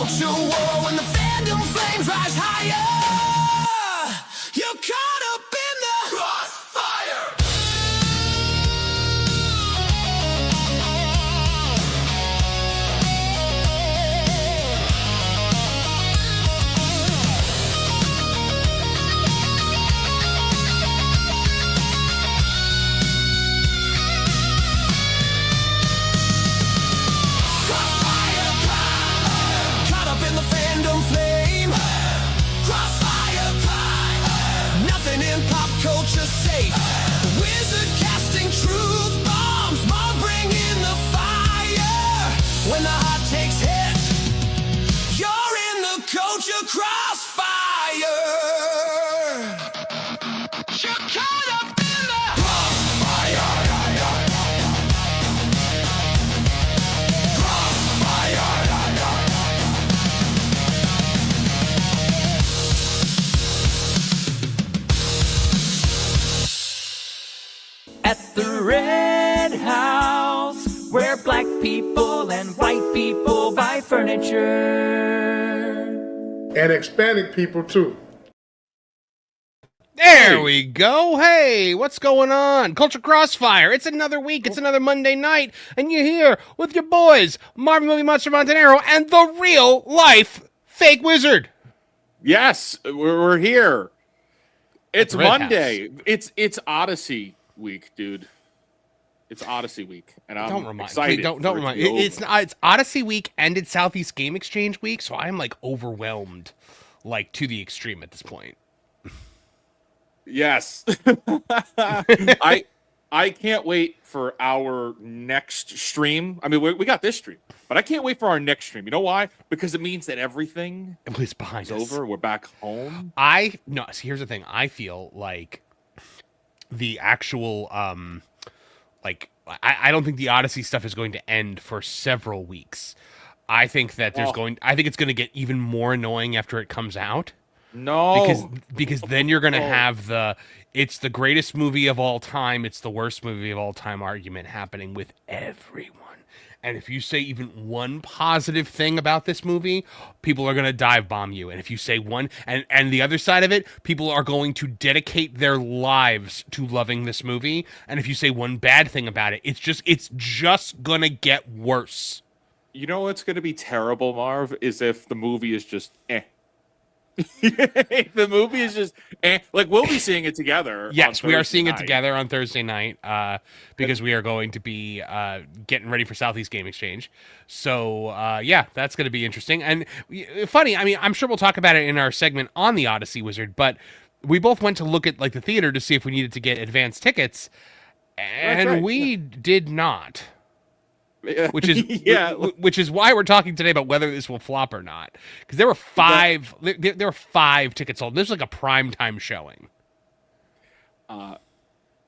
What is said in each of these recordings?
culture war when the fandom flames rise higher. You're caught up in the crossfire. Culture safe, the wizard casting truth bombs, mom bringing the fire. When the hot takes hit, you're in the culture crossfire. You're caught up in the crossfire. At the Red House, where black people and white people buy furniture. And Hispanic people, too. There we go. Hey, what's going on? Culture Crossfire. It's another week. It's another Monday night. And you're here with your boys, Marvin Movie Monster Montanero and the real life fake wizard. Yes, we're here. It's Monday. House. It's Odyssey week, dude. It's Odyssey week, and I'm excited. Don't remind. It's Odyssey week and it's Southeast Game Exchange week, so I'm like overwhelmed, like to the extreme at this point. Yes, I can't wait for our next stream. I mean, we got this stream, but I can't wait for our next stream. You know why? Because it means that everything is behind us. Over. We're back home. See, here's the thing. I feel like the actual I don't think the Odyssey stuff is going to end for several weeks. I think that I think it's going to get even more annoying after it comes out. No, because then you're going to have it's the greatest movie of all time, it's the worst movie of all time argument happening with everyone. And if you say even one positive thing about this movie, people are going to dive bomb you. And if you say one, and the other side of it, people are going to dedicate their lives to loving this movie. And if you say one bad thing about it, it's just going to get worse. You know what's going to be terrible, Marv, is if the movie is just the movie is just like we'll be seeing it together. Yes, we are seeing it together on Thursday night because we are going to be getting ready for Southeast Game Exchange. So yeah, that's going to be interesting and funny. I mean, I'm sure we'll talk about it in our segment on the Odyssey Wizard, but we both went to look at like the theater to see if we needed to get advanced tickets, and we did not. Which is which is why we're talking today about whether this will flop or not. Because there were five tickets sold. This was like a primetime showing.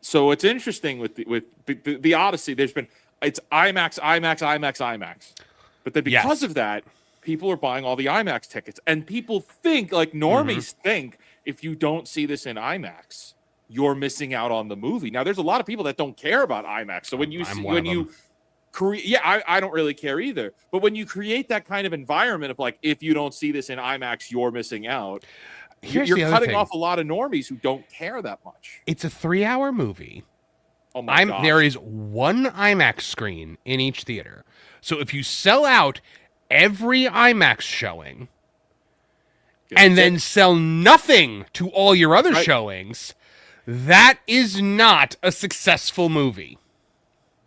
So it's interesting with the Odyssey. It's IMAX. But then because of that, people are buying all the IMAX tickets, and people think like normies think if you don't see this in IMAX, you're missing out on the movie. Now there's a lot of people that don't care about IMAX. So when you I don't really care either. But when you create that kind of environment of like, if you don't see this in IMAX, you're missing out. You're cutting off a lot of normies who don't care that much. It's a 3-hour movie. Oh my God. There is one IMAX screen in each theater. So if you sell out every IMAX showing and then sell nothing to all your other showings, that is not a successful movie.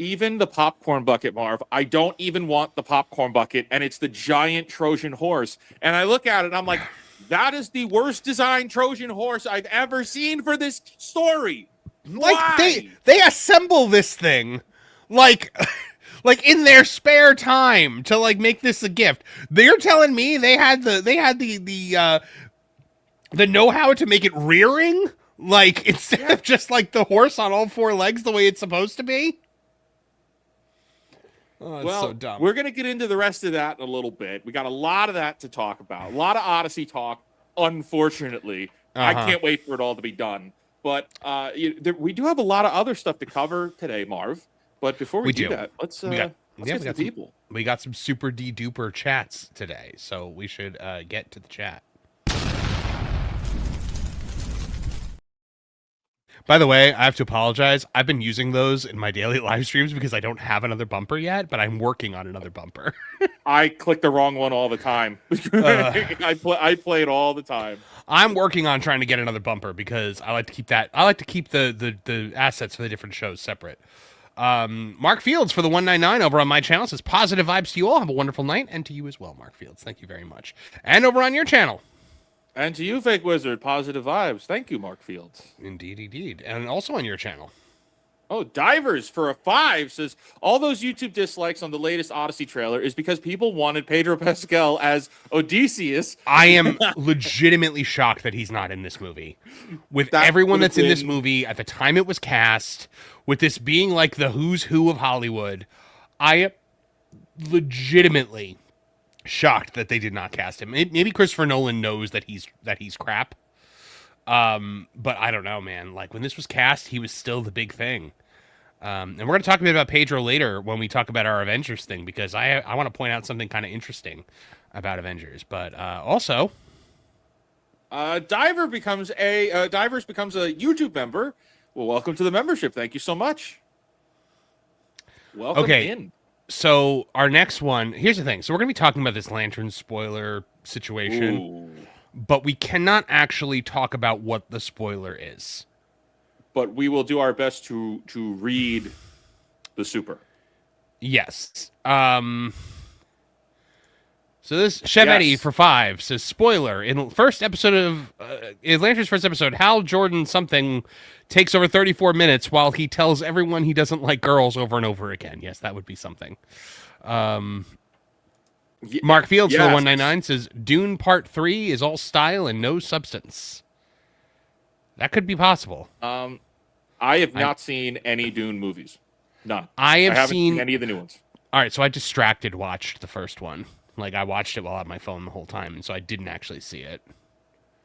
Even the popcorn bucket, Marv, I don't even want the popcorn bucket, and it's the giant Trojan horse. And I look at it, and I'm like, that is the worst designed Trojan horse I've ever seen for this story. Like, why? they assemble this thing, like in their spare time to like make this a gift. They're telling me they had the know-how to make it rearing, like instead of just like the horse on all four legs the way it's supposed to be. Oh, it's so dumb. We're going to get into the rest of that in a little bit. We got a lot of that to talk about. A lot of Odyssey talk, unfortunately. I can't wait for it all to be done. But we do have a lot of other stuff to cover today, Marv. But before we do that, let's Let's get to the people. We got some super duper chats today, so we should get to the chat. By the way, I have to apologize. I've been using those in my daily live streams because I don't have another bumper yet, but I'm working on another bumper. I click the wrong one all the time. I play it all the time. I'm working on trying to get another bumper because I like to keep that. I like to keep the assets for the different shows separate. Mark Fields for the 199 over on my channel says positive vibes to you all. Have a wonderful night, and to you as well, Mark Fields. Thank you very much. And over on your channel. And to you, Fake Wizard, positive vibes. Thank you, Mark Fields. Indeed. And also on your channel. Oh, Divers for a 5 says, all those YouTube dislikes on the latest Odyssey trailer is because people wanted Pedro Pascal as Odysseus. I am legitimately shocked that he's not in this movie. With everyone that's in this movie, at the time it was cast, with this being like the who's who of Hollywood, I am legitimately shocked that they did not cast him. Maybe Christopher Nolan knows that he's crap. But I don't know, man. Like when this was cast, he was still the big thing. And we're going to talk a bit about Pedro later when we talk about our Avengers thing, because I want to point out something kind of interesting about Avengers. But also, Divers becomes a YouTube member. Well, welcome to the membership. Thank you so much. Welcome in. So our next one, here's the thing. So we're going to be talking about this Lantern spoiler situation. Ooh. But we cannot actually talk about what the spoiler is. But we will do our best to read the super. Yes. So this Chevetti for 5 says, spoiler, in first episode of Atlanta's first episode, Hal Jordan something takes over 34 minutes while he tells everyone he doesn't like girls over and over again. Yes, that would be something. Mark Fields for the 199 says, Dune Part 3 is all style and no substance. That could be possible. I have not seen any Dune movies. None. I haven't seen any of the new ones. All right, so I distracted watched the first one. Like, I watched it while on my phone the whole time, and so I didn't actually see it.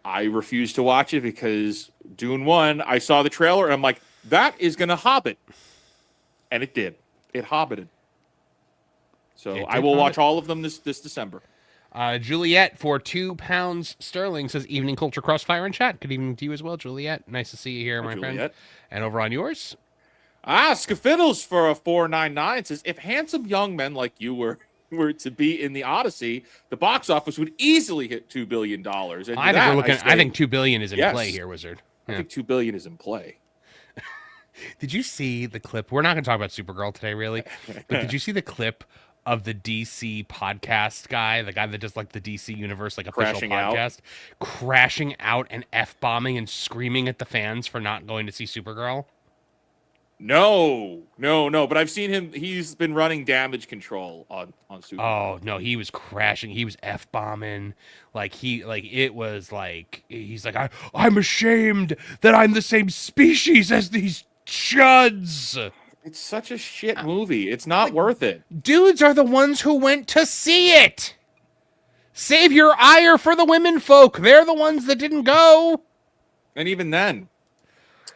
I refused to watch it because Dune 1, I saw the trailer, and I'm like, that is going to hobbit. And it did. It hobbited. So I will watch all of them this December. Juliet for £2 sterling says, evening culture crossfire in chat. Good evening to you as well, Juliet. Nice to see you here, my friend. And over on yours? Skafiddles for a 499 says, if handsome young men like you were to be in the Odyssey, the box office would easily hit $2 billion. And I think $2 billion is in play here, Wizard. I think $2 billion is in play. Did you see the clip? We're not going to talk about Supergirl today, really. But did you see the clip of the DC podcast guy, the guy that does like the DC Universe, like official podcast, crashing out and F-bombing and screaming at the fans for not going to see Supergirl? No. But I've seen him. He's been running damage control on Supergirl. Oh no, he was crashing. He was F-bombing. He's like, I'm ashamed that I'm the same species as these chuds. It's such a shit movie. It's not worth it. Dudes are the ones who went to see it. Save your ire for the women folk. They're the ones that didn't go. And even then.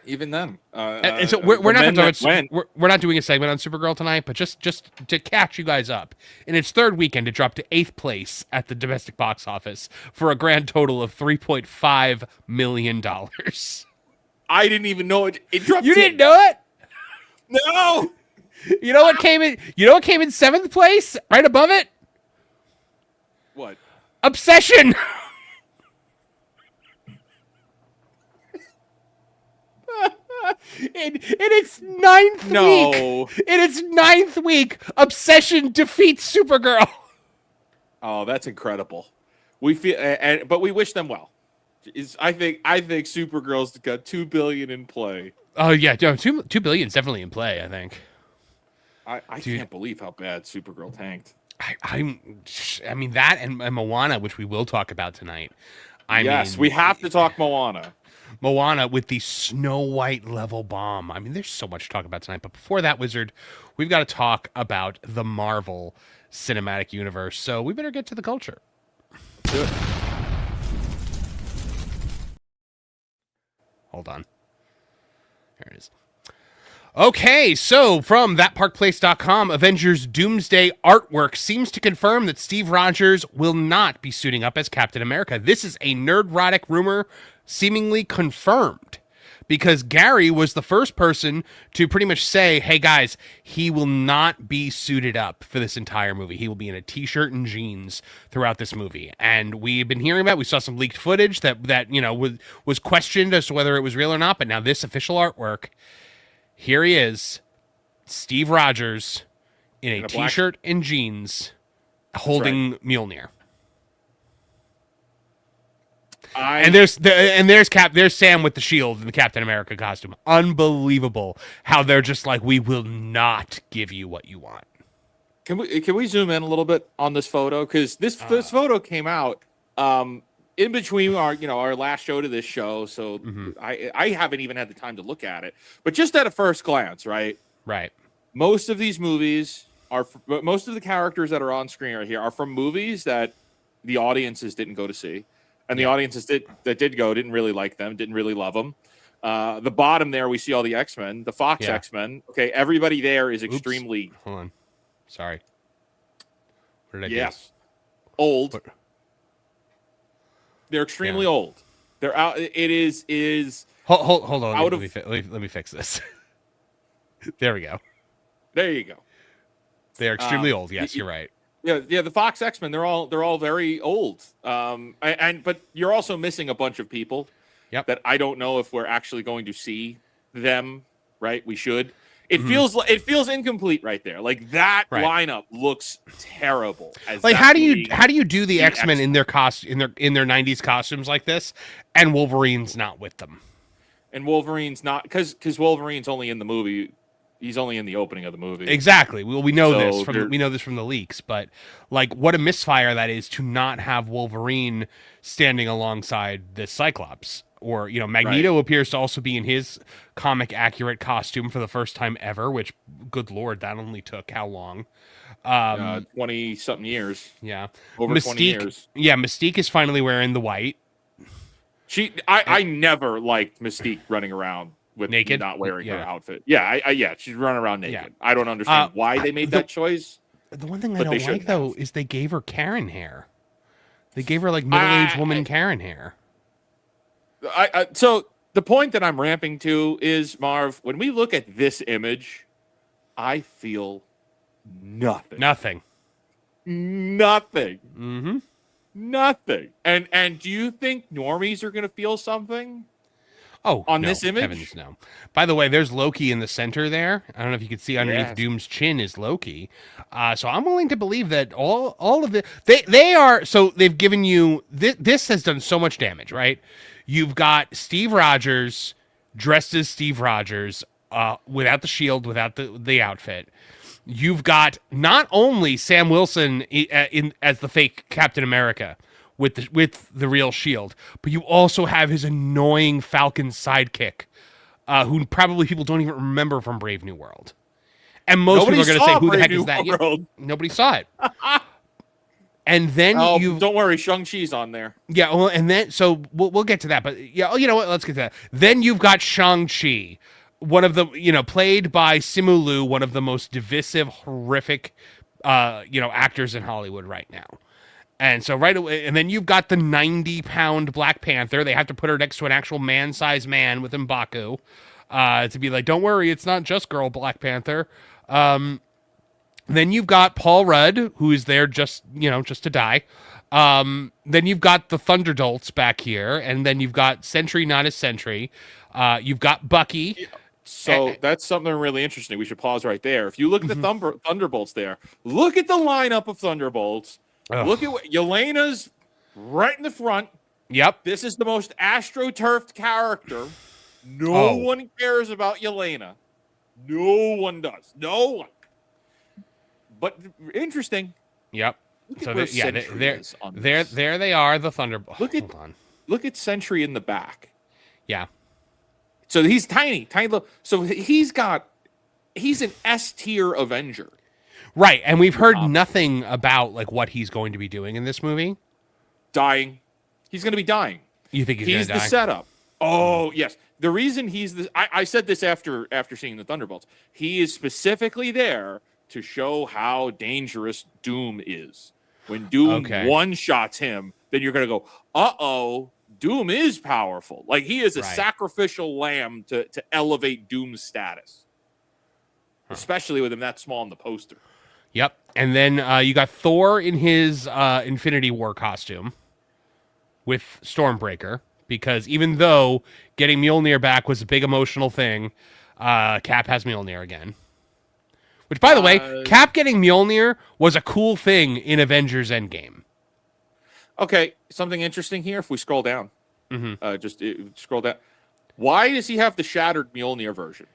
So we're not doing a segment on Supergirl tonight, but just to catch you guys up. In its third weekend, it dropped to 8th place at the domestic box office for a grand total of $3.5 million. I didn't even know it. It dropped. You didn't know it? No. You know what came in? You know what came in 7th place, right above it? What? Obsession. In its 9th week. In its 9th week, Obsession defeats Supergirl. Oh, that's incredible. We feel, but we wish them well. I think Supergirl's got $2 billion in play. Oh yeah, no, $2 billion is definitely in play. I think. I can't believe how bad Supergirl tanked. I mean that and Moana, which we will talk about tonight. We have to talk Moana. Moana with the Snow White level bomb. I mean, there's so much to talk about tonight. But before that, Wizard, we've got to talk about the Marvel Cinematic Universe. So we better get to the culture. Do it. Hold on. There it is. Okay, so from thatparkplace.com, Avengers Doomsday artwork seems to confirm that Steve Rogers will not be suiting up as Captain America. This is a nerdrotic rumor seemingly confirmed because Gary was the first person to pretty much say, hey guys, he will not be suited up for this entire movie. He will be in a t-shirt and jeans throughout this movie. And we've been hearing about it. We saw some leaked footage that you know, was questioned as to whether it was real or not, but now this official artwork, here he is, Steve Rogers in a t-shirt and jeans holding Mjolnir. And there's Sam with the shield and the Captain America costume. Unbelievable how they're just like, we will not give you what you want. Can we zoom in a little bit on this photo? Because this photo came out in between our last show to this show, so I haven't even had the time to look at it. But just at a first glance, right? Most of these movies most of the characters that are on screen right here are from movies that the audiences didn't go to see, and the audiences that did go didn't really like them, didn't really love them. The bottom there, we see all the X-Men, the Fox X-Men. Okay, everybody there is extremely. Hold on, sorry. What did I do? Old. What? They're extremely old. They're out. It is. Hold on. Let me fix this. There we go. There you go. They are extremely old. Yes, you're right. Yeah. The Fox X-Men. They're all very old. But you're also missing a bunch of people. That I don't know if we're actually going to see them. Right? We should. It feels incomplete right there. Like that lineup looks terrible. How do you do the X-Men in their in their 90s costumes like this, and Wolverine's not with them? And Wolverine's not because Wolverine's only in the movie. He's only in the opening of the movie. Exactly. Well, we know this from the leaks, but like, what a misfire that is to not have Wolverine standing alongside this Cyclops. Or, Magneto appears to also be in his comic accurate costume for the first time ever, which, good Lord, that only took how long? 20 something years. Yeah. Over 20 years. Yeah. Mystique is finally wearing the white. I never liked Mystique running around with naked, not wearing her outfit. Yeah. She's running around naked. Yeah. I don't understand why they made that choice. The one thing I don't like though is they gave her Karen hair. They gave her like middle-aged woman Karen hair. So the point that I'm ramping to is, Marv, when we look at this image, I feel nothing. Nothing. Mm-hmm. Nothing. And do you think normies are going to feel something? On this image? Heavens, no. By the way, there's Loki in the center there. I don't know if you can see underneath Doom's chin is Loki. So I'm willing to believe that all of the they are. So they've given you this has done so much damage, right? You've got Steve Rogers dressed as Steve Rogers, without the shield, without the outfit. You've got not only Sam Wilson as the fake Captain America with the real shield, but you also have his annoying Falcon sidekick, who probably people don't even remember from Brave New World. And most people are going to say, "Who the heck is that?" Yeah, nobody saw it. And then don't worry, Shang-Chi's on there. Yeah, well, and then so we'll get to that, but yeah, you know what? Let's get to that. Then you've got Shang-Chi, one of the played by Simu Liu, one of the most divisive, horrific, actors in Hollywood right now. And so right away, and then you've got the 90-pound Black Panther. They have to put her next to an actual man-sized man with M'Baku, to be like, don't worry, it's not just girl Black Panther. Then you've got Paul Rudd, who is there just to die. Then you've got the Thunderdolts back here, and then you've got Sentry, not as Sentry. You've got Bucky. So that's something really interesting. We should pause right there. If you look at the Thunderbolts there, look at the lineup of Thunderbolts. Ugh. Look at Yelena's right in the front. Yep. This is the most astroturfed character. No one cares about Yelena. No one does. No one. But interesting. Yep. So there they are, the Thunderbolts. Look at Sentry in the back. Yeah. So he's tiny. So he's an S tier Avenger. Right, and we've heard nothing about like what he's going to be doing in this movie. Dying. He's going to be dying. You think he's going to die? He's the setup. Oh yes, the reason he's this. I said this after seeing the Thunderbolts. He is specifically there to show how dangerous Doom is. When Doom one shots him, then you're gonna go, uh-oh, Doom is powerful. Like he is a sacrificial lamb to elevate Doom's status. Especially with him that small in the poster. Yep. And then you got Thor in his Infinity War costume with Stormbreaker, because even though getting Mjolnir back was a big emotional thing, Cap has Mjolnir again. Which, by the way, Cap getting Mjolnir was a cool thing in Avengers Endgame. Okay, something interesting here. If we scroll down, scroll down. Why does he have the shattered Mjolnir version?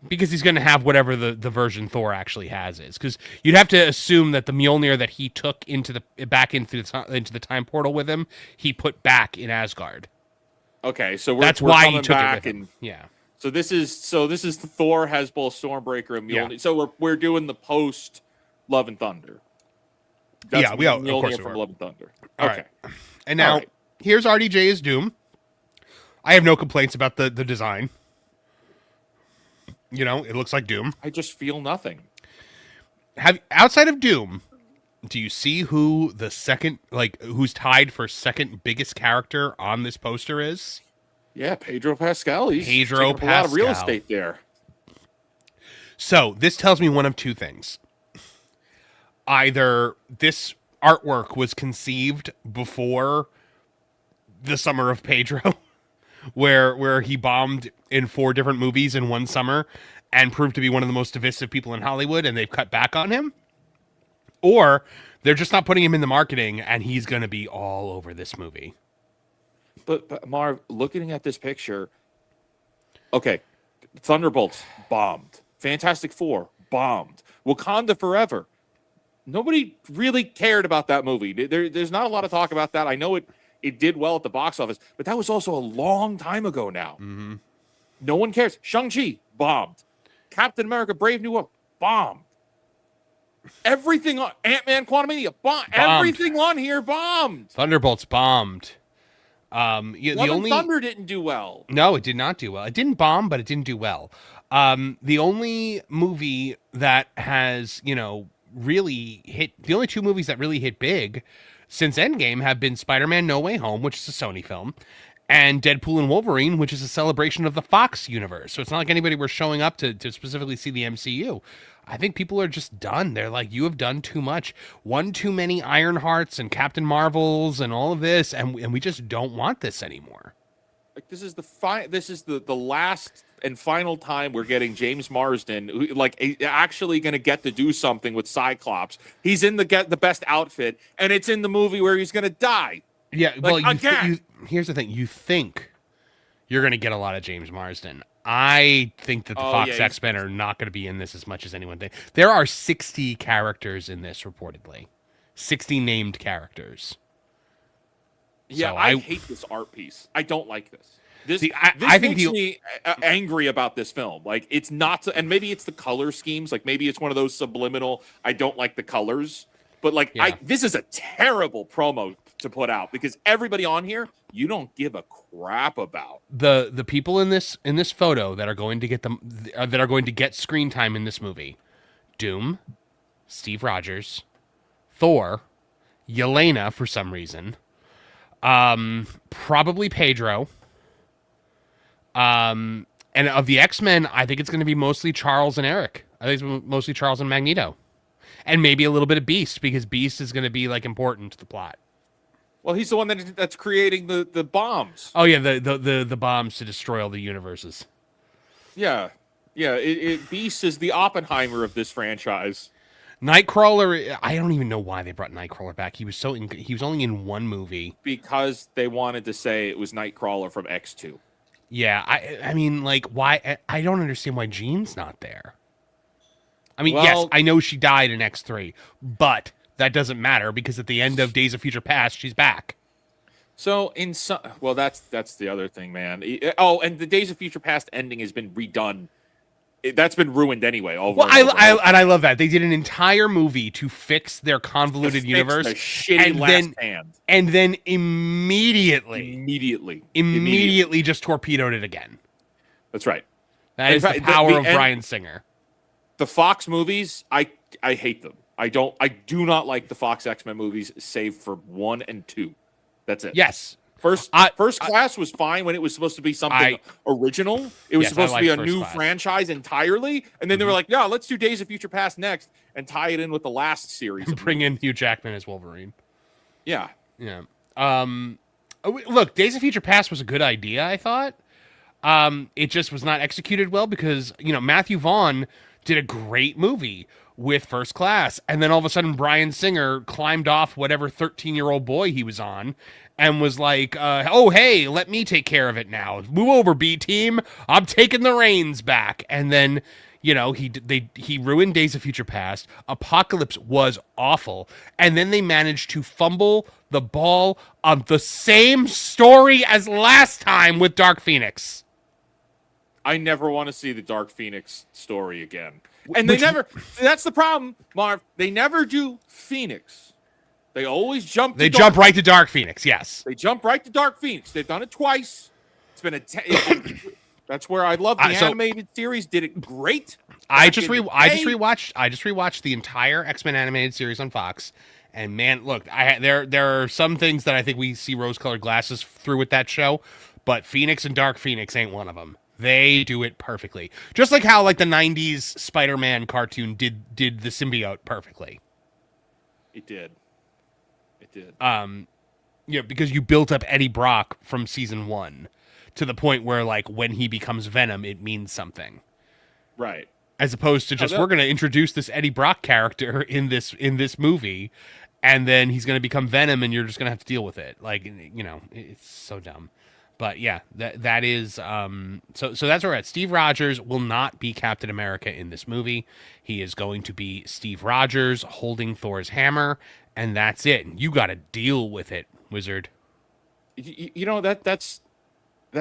Because he's going to have whatever the version Thor actually has is. Because you'd have to assume that the Mjolnir that he took into the time portal with him, he put back in Asgard. Okay, so that's why he took it with him. Yeah. So this is Thor has both Stormbreaker and Mjolnir. Yeah. So we're doing the post Love and Thunder. That's we of course from Love and Thunder. All okay. Right. And now here's RDJ as Doom. I have no complaints about the design. You know, it looks like Doom. I just feel nothing. Outside of Doom, do you see who the second, who's tied for second biggest character on this poster is? Yeah, Pedro Pascal. He's Pedro Pascal. A lot of real estate there. So this tells me one of two things. Either this artwork was conceived before the summer of Pedro, where he bombed in 4 different movies in one summer and proved to be one of the most divisive people in Hollywood, and they've cut back on him. Or they're just not putting him in the marketing, and he's going to be all over this movie. But Marv, looking at this picture, okay, Thunderbolts bombed, Fantastic Four bombed, Wakanda Forever. Nobody really cared about that movie. There's not a lot of talk about that. I know it did well at the box office, but that was also a long time ago now. Mm-hmm. No one cares. Shang-Chi bombed, Captain America: Brave New World bombed. Everything on Ant-Man: Quantumania bombed. Everything on here bombed. Thunderbolts bombed. Thunder didn't do well. No, it did not do well. It didn't bomb, but it didn't do well. The only movie that has, really hit, the only 2 movies that really hit big since Endgame have been Spider-Man: No Way Home, which is a Sony film, and Deadpool and Wolverine, which is a celebration of the Fox universe. So it's not like anybody were showing up to specifically see the MCU. I think people are just done. They're like, you have done too much. One too many Ironhearts and Captain Marvels and all of this, and we just don't want this anymore. Like this is the last and final time we're getting James Marsden, who, actually going to get to do something with Cyclops. He's in the best outfit, and it's in the movie where he's going to die. Yeah, well, here's the thing. You think you're going to get a lot of James Marsden. I think that the Fox X-Men are not going to be in this as much as anyone thinks. There are 60 characters in this, reportedly. 60 named characters. Yeah, so I hate this art piece. I don't like this. This makes me angry about this film. Like, it's not, and maybe it's the color schemes. Like, maybe it's one of those subliminal, I don't like the colors. But, this is a terrible promo to put out because everybody on here, you don't give a crap about. The people in this photo that are going to get screen time in this movie: Doom, Steve Rogers, Thor, Yelena for some reason, probably Pedro, and of the X-Men, I think it's going to be mostly Charles and Eric. I think it's mostly Charles and Magneto, and maybe a little bit of Beast because Beast is going to be important to the plot. Well, he's the one that's creating the bombs. Oh yeah, the bombs to destroy all the universes. Yeah. Beast is the Oppenheimer of this franchise. Nightcrawler, I don't even know why they brought Nightcrawler back. He was only in one movie because they wanted to say it was Nightcrawler from X2. Yeah, I mean, why? I don't understand why Jean's not there. I mean, yes, I know she died in X3, but that doesn't matter because at the end of Days of Future Past, she's back. So that's the other thing, man. Oh, and the Days of Future Past ending has been redone that's been ruined anyway. Well, I love that they did an entire movie to fix their convoluted universe, the shitty and then immediately just torpedoed it again. That's right. That is the power of Bryan Singer. The Fox movies, I hate them. I do not like the Fox X-Men movies, save for 1 and 2. That's it. Yes. First Class was fine when it was supposed to be something original. It was supposed to be a new franchise entirely, and then they were like, "Yeah, let's do Days of Future Past next and tie it in with the last series." Bring in Hugh Jackman as Wolverine. Yeah. Look, Days of Future Past was a good idea, I thought. It just was not executed well because, Matthew Vaughn did a great movie with First Class, and then all of a sudden Bryan Singer climbed off whatever 13-year-old boy he was on and was like, oh, hey, let me take care of it now. Move over, B-Team. I'm taking the reins back. And then, he ruined Days of Future Past. Apocalypse was awful. And then they managed to fumble the ball on the same story as last time with Dark Phoenix. I never want to see the Dark Phoenix story again. And that's the problem, Marv. They never do Phoenix. They always jump right to Dark Phoenix, yes. They jump right to Dark Phoenix. They've done it twice. It's been that's where I love the animated series. Did it great. I just rewatched the entire X-Men animated series on Fox. And man, look, there are some things that I think we see rose-colored glasses through with that show, but Phoenix and Dark Phoenix ain't one of them. They do it perfectly. Just like how the 90s Spider-Man cartoon did the symbiote perfectly. It did. Because you built up Eddie Brock from season 1 to the point where when he becomes Venom, it means something. Right. As opposed to just we're going to introduce this Eddie Brock character in this movie, and then he's going to become Venom, and you're just going to have to deal with it. It's so dumb. But yeah, that is so that's where we're at. Steve Rogers will not be Captain America in this movie. He is going to be Steve Rogers holding Thor's hammer, and that's it. You got to deal with it, Wizard. That's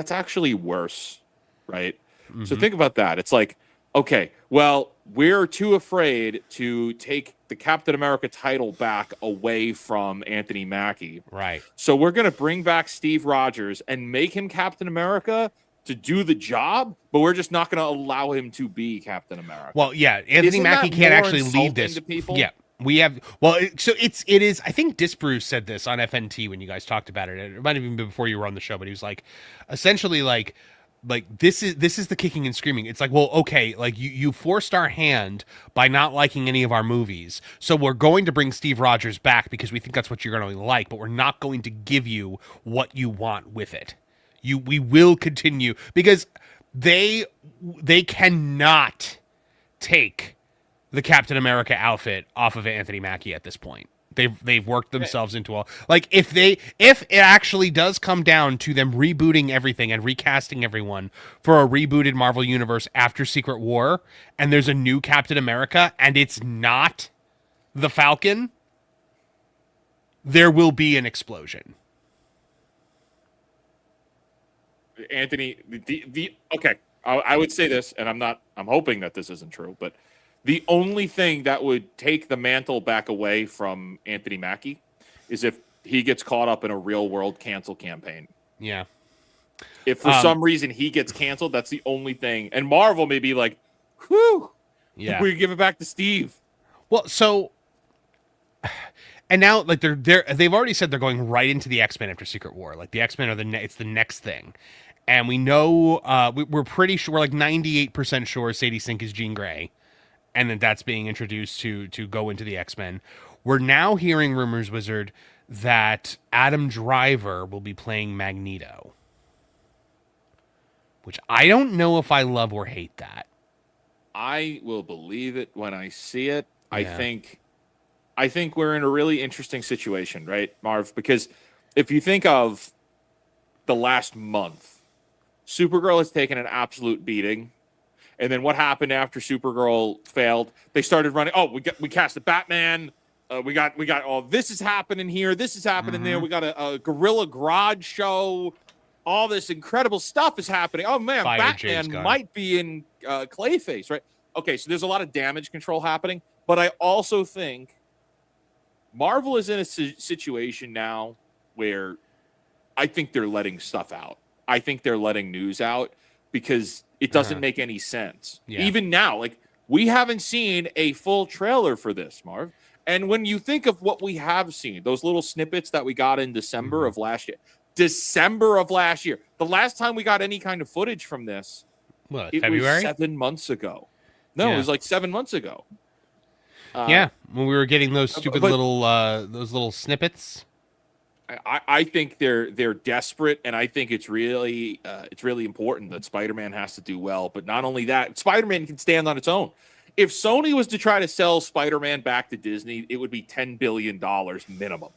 actually worse, right? Mm-hmm. So think about that. It's like, okay, well, we're too afraid to take the Captain America title back away from Anthony Mackie. Right. So we're going to bring back Steve Rogers and make him Captain America to do the job, but we're just not going to allow him to be Captain America. Well, yeah, Anthony Mackie can't actually lead this. Yeah. We have, it is, I think Disbrew said this on FNT when you guys talked about it. It might have even been before you were on the show, but he was essentially this is the kicking and screaming. It's okay, you forced our hand by not liking any of our movies, so we're going to bring Steve Rogers back because we think that's what you're going to like, but we're not going to give you what you want with it. We will continue because they cannot take the Captain America outfit off of Anthony Mackie at this point. They've worked themselves into all if it actually does come down to them rebooting everything and recasting everyone for a rebooted Marvel Universe after Secret War, and there's a new Captain America and it's not the Falcon, there will be an explosion. Anthony, okay, I would say this, and I'm hoping that this isn't true, but the only thing that would take the mantle back away from Anthony Mackie is if he gets caught up in a real-world cancel campaign. Yeah. If for some reason he gets canceled, that's the only thing. And Marvel may be like, whew, yeah, we give it back to Steve. Well, so... And now, they've already said they're going right into the X-Men after Secret War. The X-Men are it's the next thing. And we know, we're pretty sure, we're 98% sure Sadie Sink is Jean Grey. And then that's being introduced to go into the X-Men. We're now hearing rumors, Wizard, that Adam Driver will be playing Magneto. Which I don't know if I love or hate that. I will believe it when I see it. Yeah. I think we're in a really interesting situation, right, Marv? Because if you think of the last month, Supergirl has taken an absolute beating. And then what happened after Supergirl failed? They started running. Oh, we cast the Batman. We got. Oh, this is happening here. This is happening there. We got a Gorilla Garage show. all this incredible stuff is happening. Oh man, Fire James Batman Gunn. might be in Clayface, right? Okay, so there's a lot of damage control happening, but I also think Marvel is in a situation now where I think they're letting stuff out. I think they're letting news out because it doesn't make any sense. Yeah. Even now, like we haven't seen a full trailer for this, Marv. And when you think of what we have seen, those little snippets that we got in December of last year, the last time we got any kind of footage from this, What, it February? was 7 months ago. No, Yeah. it was like 7 months ago. Yeah, when we were getting those stupid but- little snippets. I think they're desperate, and I think it's really important that Spider-Man has to do well. But not only that, Spider-Man can stand on its own. If Sony was to try to sell Spider-Man back to Disney, it would be $10 billion minimum.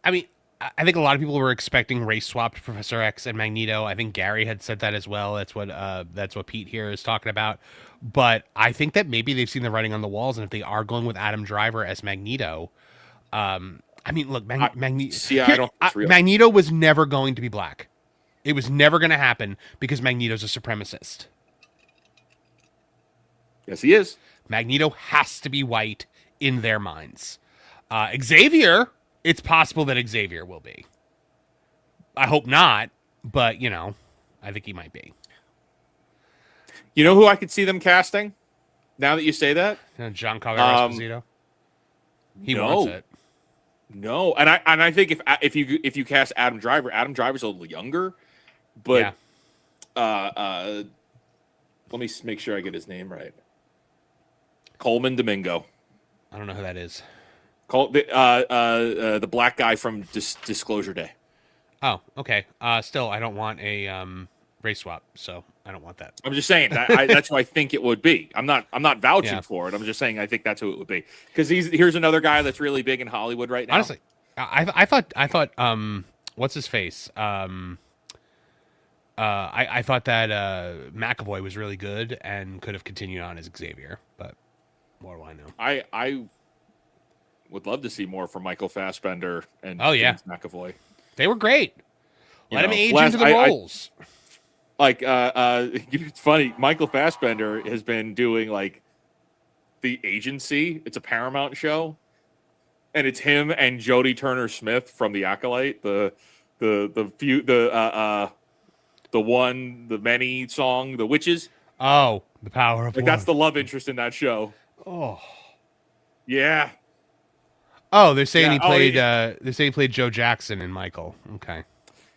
I mean, I think a lot of people were expecting race swapped Professor X and Magneto. I think Gary had said that as well. That's what Pete here is talking about. But I think that maybe they've seen the writing on the walls, and if they are going with Adam Driver as Magneto, I mean, look, Magneto. See, I don't think it's real. Magneto was never going to be black. It was never going to happen because Magneto's a supremacist. Yes, he is. Magneto has to be white in their minds. Xavier, it's possible that Xavier will be. I hope not, but, I think he might be. You know who I could see them casting? Now that you say that, Giancarlo Esposito. He wants it. No, and I think if you cast Adam Driver's a little younger, but let me make sure I get his name right. Coleman Domingo. I don't know who that is. The black guy from Disclosure Day. Oh, okay. Still, I don't want a race swap, so I don't want that. I'm just saying that's who I think it would be. I'm not vouching Yeah. for it. I'm just saying I think that's who it would be because here's another guy that's really big in Hollywood right now. Honestly, I thought what's his face? I thought that McAvoy was really good and could have continued on as Xavier, but what do I know? I would love to see more from Michael Fassbender and James McAvoy. They were great. Let him age last- into the roles. It's funny. Michael Fassbender has been doing like The Agency. It's a Paramount show, and it's him and Jodie Turner-Smith from The Acolyte, the many song, The Witches. Oh, the power of Like one. that's the love interest in that show. Oh. Yeah. Oh, they're saying Yeah, he played. They're saying he played Joe Jackson in Michael. Okay.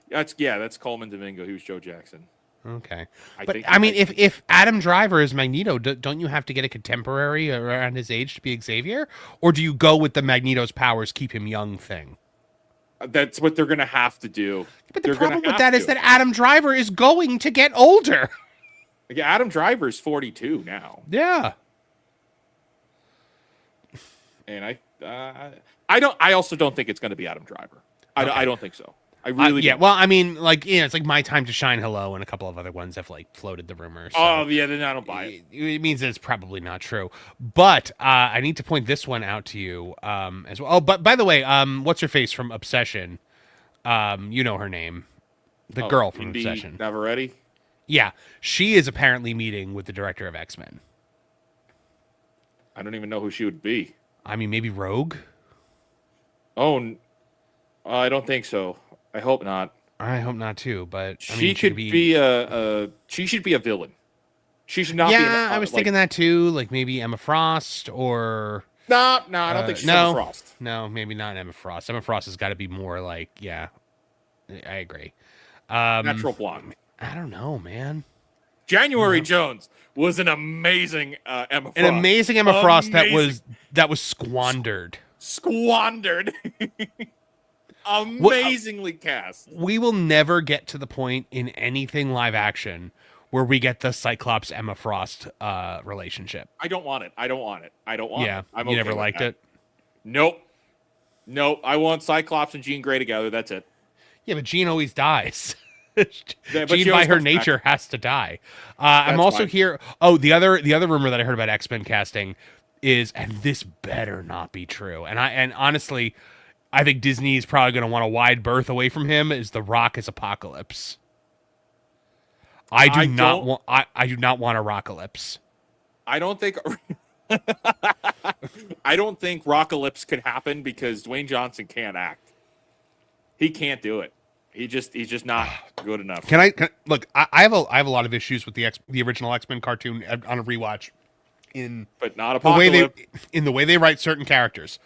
That's Coleman Domingo. He was Joe Jackson. Okay. I But think- I mean, if Adam Driver is Magneto, don't you have to get a contemporary around his age to be Xavier, or do you go with the Magneto's powers keep him young thing? That's what they're gonna have to do. But the They're gonna problem with have that is to. that Adam Driver is going to get older. Yeah, Adam Driver's 42 now, Yeah. and I also don't think it's going to be Adam Driver. I don't think so. I really yeah. don't. Well, I mean, it's like My Time to Shine, Hello, and a couple of other ones have floated the rumors. So. Oh yeah, then I don't buy it. It means that it's probably not true. But I need to point this one out to you as well. Oh, but by the way, what's her face from Obsession? You know her name, the girl from Indy Obsession. Navarrete. Yeah, she is apparently meeting with the director of X-Men. I don't even know who she would be. I mean, maybe Rogue. Oh, I don't think so. I hope not. I hope not too. But I She mean, could be a she should be a villain. She should not be. Yeah, I was thinking that too. Like maybe Emma Frost or. No, I don't think she's Emma Frost. No, maybe not Emma Frost. Emma Frost has got to be more like, yeah, I agree. Natural blonde. I don't know, man. January Jones was an amazing Emma Frost. An amazing Emma Frost Amazing. that was squandered. Squandered. Amazingly cast. We will never get to the point in anything live action where we get the Cyclops Emma Frost relationship. I don't want it. I don't want it. Yeah, I'm you okay never with liked that. it. Nope. I want Cyclops and Jean Grey together. That's it. Yeah, but Jean always dies. but Jean, she by always her comes back. nature, has to die. I'm also fine. here. Oh, the other rumor that I heard about X-Men casting is, and this better not be true. And honestly, I think Disney is probably going to want a wide berth away from him is The Rock as Apocalypse. I do not want a Rockalypse. I don't think I don't think Rockalypse could happen because Dwayne Johnson can't act. He can't do it. He's just not good enough. Look? I have a lot of issues with the original X-Men cartoon on a rewatch. But not Apocalypse. The way they write certain characters.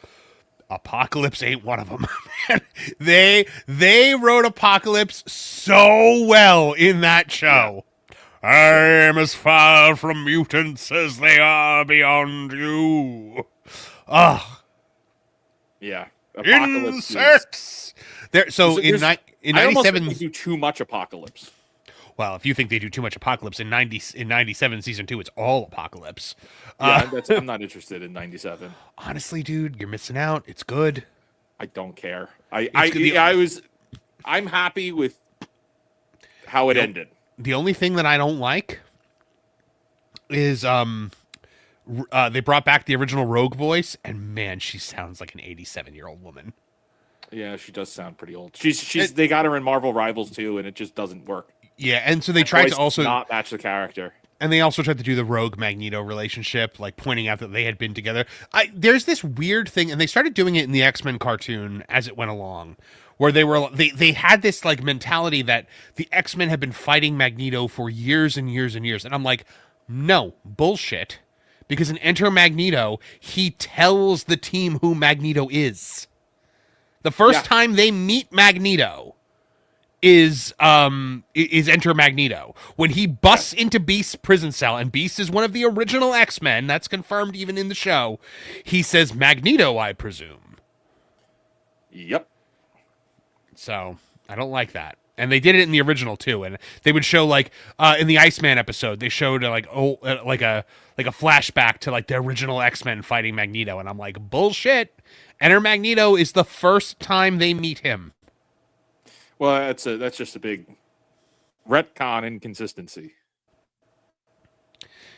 Apocalypse ain't one of them. They wrote Apocalypse so well in that show. Yeah. I am as far from mutants as they are beyond you. Ugh. Yeah. Apocalypse Insects. In 97, they do too much Apocalypse. Well, if you think they do too much Apocalypse in 97 season 2, it's all Apocalypse. Yeah, I'm not interested in 97. Honestly, dude, you're missing out. It's good. I don't care. I'm happy with how it ended. The only thing that I don't like is they brought back the original Rogue voice, and man, she sounds like an 87-year-old woman. Yeah, she does sound pretty old. They got her in Marvel Rivals too, and it just doesn't work. Yeah, and so they tried to also not match the character. And they also tried to do the Rogue Magneto relationship, like pointing out that they had been together. There's this weird thing, and they started doing it in the X-Men cartoon as it went along, where they had this like mentality that the X-Men had been fighting Magneto for years and years and years. And I'm like, no, bullshit. Because in Enter Magneto, he tells the team who Magneto is. The first time they meet Magneto is Enter Magneto. When he busts into Beast's prison cell, and Beast is one of the original X-Men, that's confirmed even in the show, he says, Magneto, I presume. Yep. So, I don't like that. And they did it in the original, too. And they would show, like, in the Iceman episode, they showed, like a flashback to, like, the original X-Men fighting Magneto. And I'm like, bullshit. Enter Magneto is the first time they meet him. Well, that's just a big retcon inconsistency.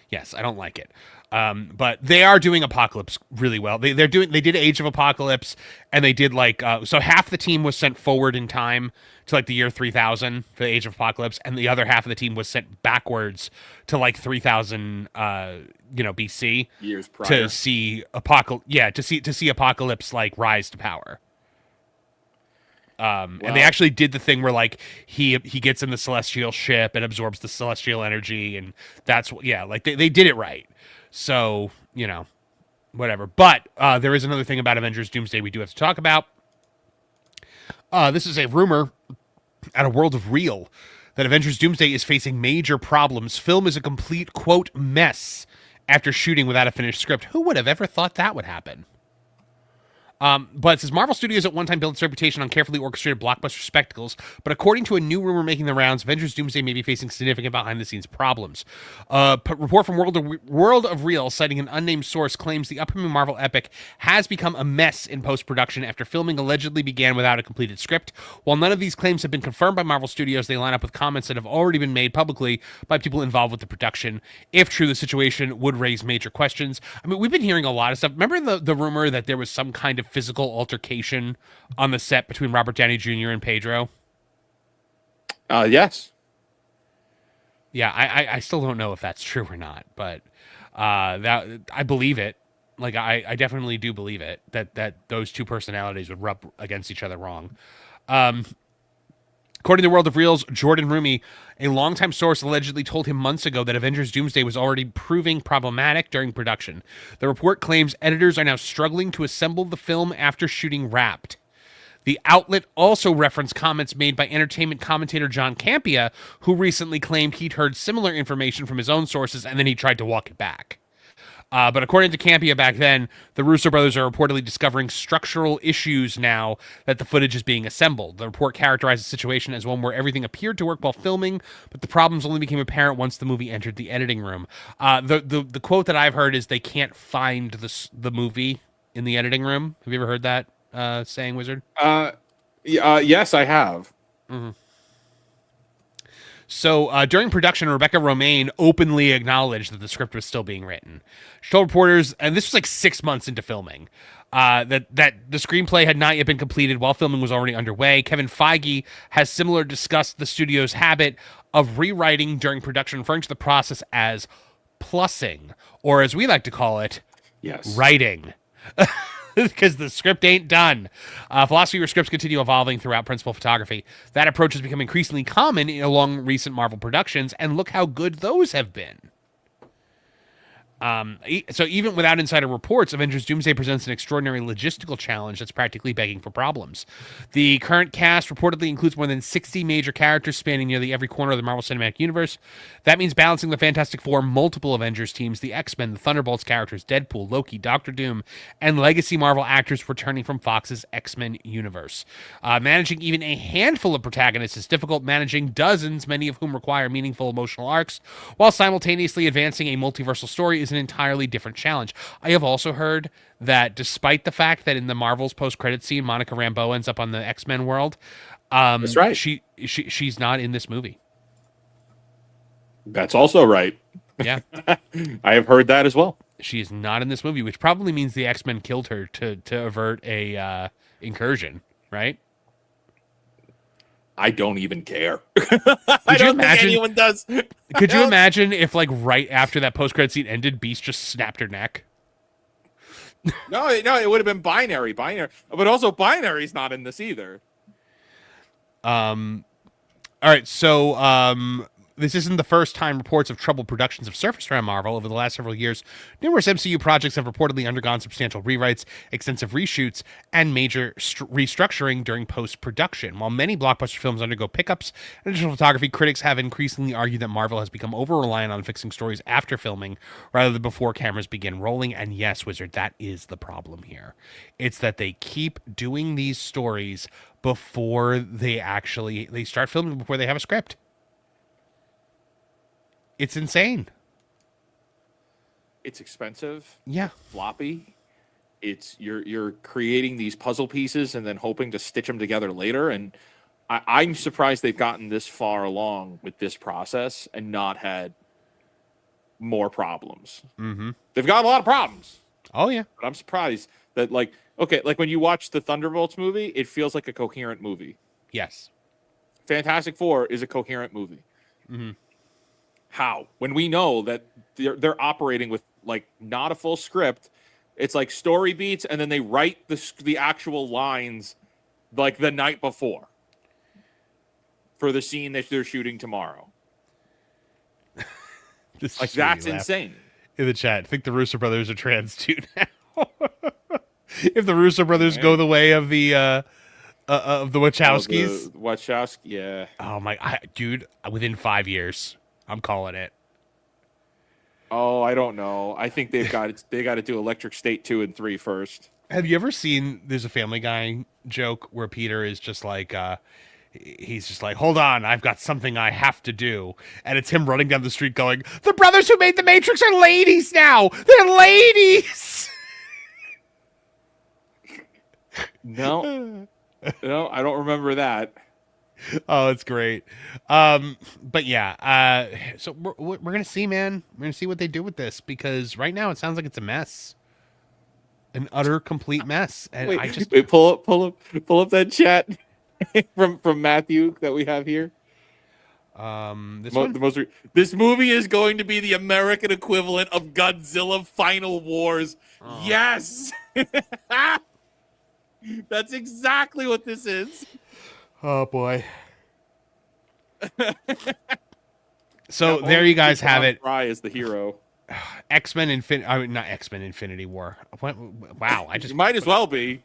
Yes, I don't like it. But they are doing Apocalypse really well. They did Age of Apocalypse, and they did like so half the team was sent forward in time to like the year 3000 for the Age of Apocalypse, and the other half of the team was sent backwards to like 3000 BC years prior to see Apocalypse like rise to power. And they actually did the thing where like he gets in the celestial ship and absorbs the celestial energy, and that's like they did it right. So, whatever. But there is another thing about Avengers Doomsday we do have to talk about. This is a rumor at a World of Real that Avengers Doomsday is facing major problems. Film is a complete, quote, mess after shooting without a finished script. Who would have ever thought that would happen? But it says Marvel Studios at one time built its reputation on carefully orchestrated blockbuster spectacles, but according to a new rumor making the rounds, Avengers Doomsday may be facing significant behind-the-scenes problems. Report from World of Real, citing an unnamed source, claims the upcoming Marvel epic has become a mess in post-production after filming allegedly began without a completed script. While none of these claims have been confirmed by Marvel Studios, they line up with comments that have already been made publicly by people involved with the production. If true, the situation would raise major questions. I mean, we've been hearing a lot of stuff. Remember the rumor that there was some kind of physical altercation on the set between Robert Downey Jr. and Pedro? Yes. Yeah, I still don't know if that's true or not, but that I believe it. Like I definitely do believe it that those two personalities would rub against each other wrong. According to World of Reels, Jordan Rumi, a longtime source, allegedly told him months ago that Avengers Doomsday was already proving problematic during production. The report claims editors are now struggling to assemble the film after shooting wrapped. The outlet also referenced comments made by entertainment commentator John Campea, who recently claimed he'd heard similar information from his own sources and then he tried to walk it back. But according to Campea back then, the Russo brothers are reportedly discovering structural issues now that the footage is being assembled. The report characterized the situation as one where everything appeared to work while filming, but the problems only became apparent once the movie entered the editing room. The quote that I've heard is they can't find the movie in the editing room. Have you ever heard that saying, Wizard? Yes, I have. Mm-hmm. So during production, Rebecca Romaine openly acknowledged that the script was still being written. She told reporters, and this was like 6 months into filming, that the screenplay had not yet been completed while filming was already underway. Kevin Feige has similar discussed the studio's habit of rewriting during production, referring to the process as plussing, or as we like to call it, writing. Because the script ain't done. Philosophy where scripts continue evolving throughout principal photography. That approach has become increasingly common along recent Marvel productions, and look how good those have been. So even without insider reports, Avengers Doomsday presents an extraordinary logistical challenge that's practically begging for problems. The current cast reportedly includes more than 60 major characters spanning nearly every corner of the Marvel Cinematic Universe. That means balancing the Fantastic Four, multiple Avengers teams, the X-Men, the Thunderbolts characters, Deadpool, Loki, Doctor Doom, and legacy Marvel actors returning from Fox's X-Men universe. Managing even a handful of protagonists is difficult. Managing dozens, many of whom require meaningful emotional arcs, while simultaneously advancing a multiversal story is an entirely different challenge. I have also heard that despite the fact that in the Marvel's post-credit scene, Monica Rambeau ends up on the X-Men world, that's right. She's not in this movie. That's also right. Yeah. I have heard that as well. She is not in this movie, which probably means the X-Men killed her to avert a incursion, right? I don't even care. I don't think anyone does. Could you imagine if, like, right after that post-credit scene ended, Beast just snapped her neck? No, it would have been binary, but also binary's not in this either. All right, so this isn't the first time reports of troubled productions have surfaced around Marvel. Over the last several years, numerous MCU projects have reportedly undergone substantial rewrites, extensive reshoots, and major restructuring during post-production. While many blockbuster films undergo pickups and additional photography, critics have increasingly argued that Marvel has become over-reliant on fixing stories after filming rather than before cameras begin rolling. And yes, Wizard, that is the problem here. It's that they keep doing these stories before they start filming, before they have a script. It's insane. It's expensive. Yeah. Floppy. It's you're creating these puzzle pieces and then hoping to stitch them together later. And I'm surprised they've gotten this far along with this process and not had more problems. Mm-hmm. They've got a lot of problems. Oh, yeah. But I'm surprised that, like when you watch the Thunderbolts movie, it feels like a coherent movie. Yes. Fantastic Four is a coherent movie. Mm-hmm. How? When we know that they're operating with, like, not a full script, it's like story beats, and then they write the actual lines, like, the night before for the scene that they're shooting tomorrow. Like, that's insane. In the chat, I think the Russo brothers are trans too now. If the Russo brothers go the way of the Wachowskis, Wachowski, yeah. Oh my, dude! Within 5 years. I'm calling it. Oh, I don't know. I think they got to do Electric State 2 and 3 first. Have you ever seen, there's a Family Guy joke where Peter is just like, he's just like, hold on, I've got something I have to do. And it's him running down the street going, the brothers who made The Matrix are ladies now. They're ladies. No, I don't remember that. Oh, it's great. But yeah, so we're gonna see, man. We're gonna see what they do with this, because right now it sounds like it's a mess, an utter complete mess. And wait, pull up that chat from Matthew that we have here. This movie is going to be the American equivalent of Godzilla Final Wars. Oh. Yes, that's exactly what this is. Oh boy. So there you guys have it. Fry is the hero. X-Men not X-Men Infinity War. Wow, You might as well be.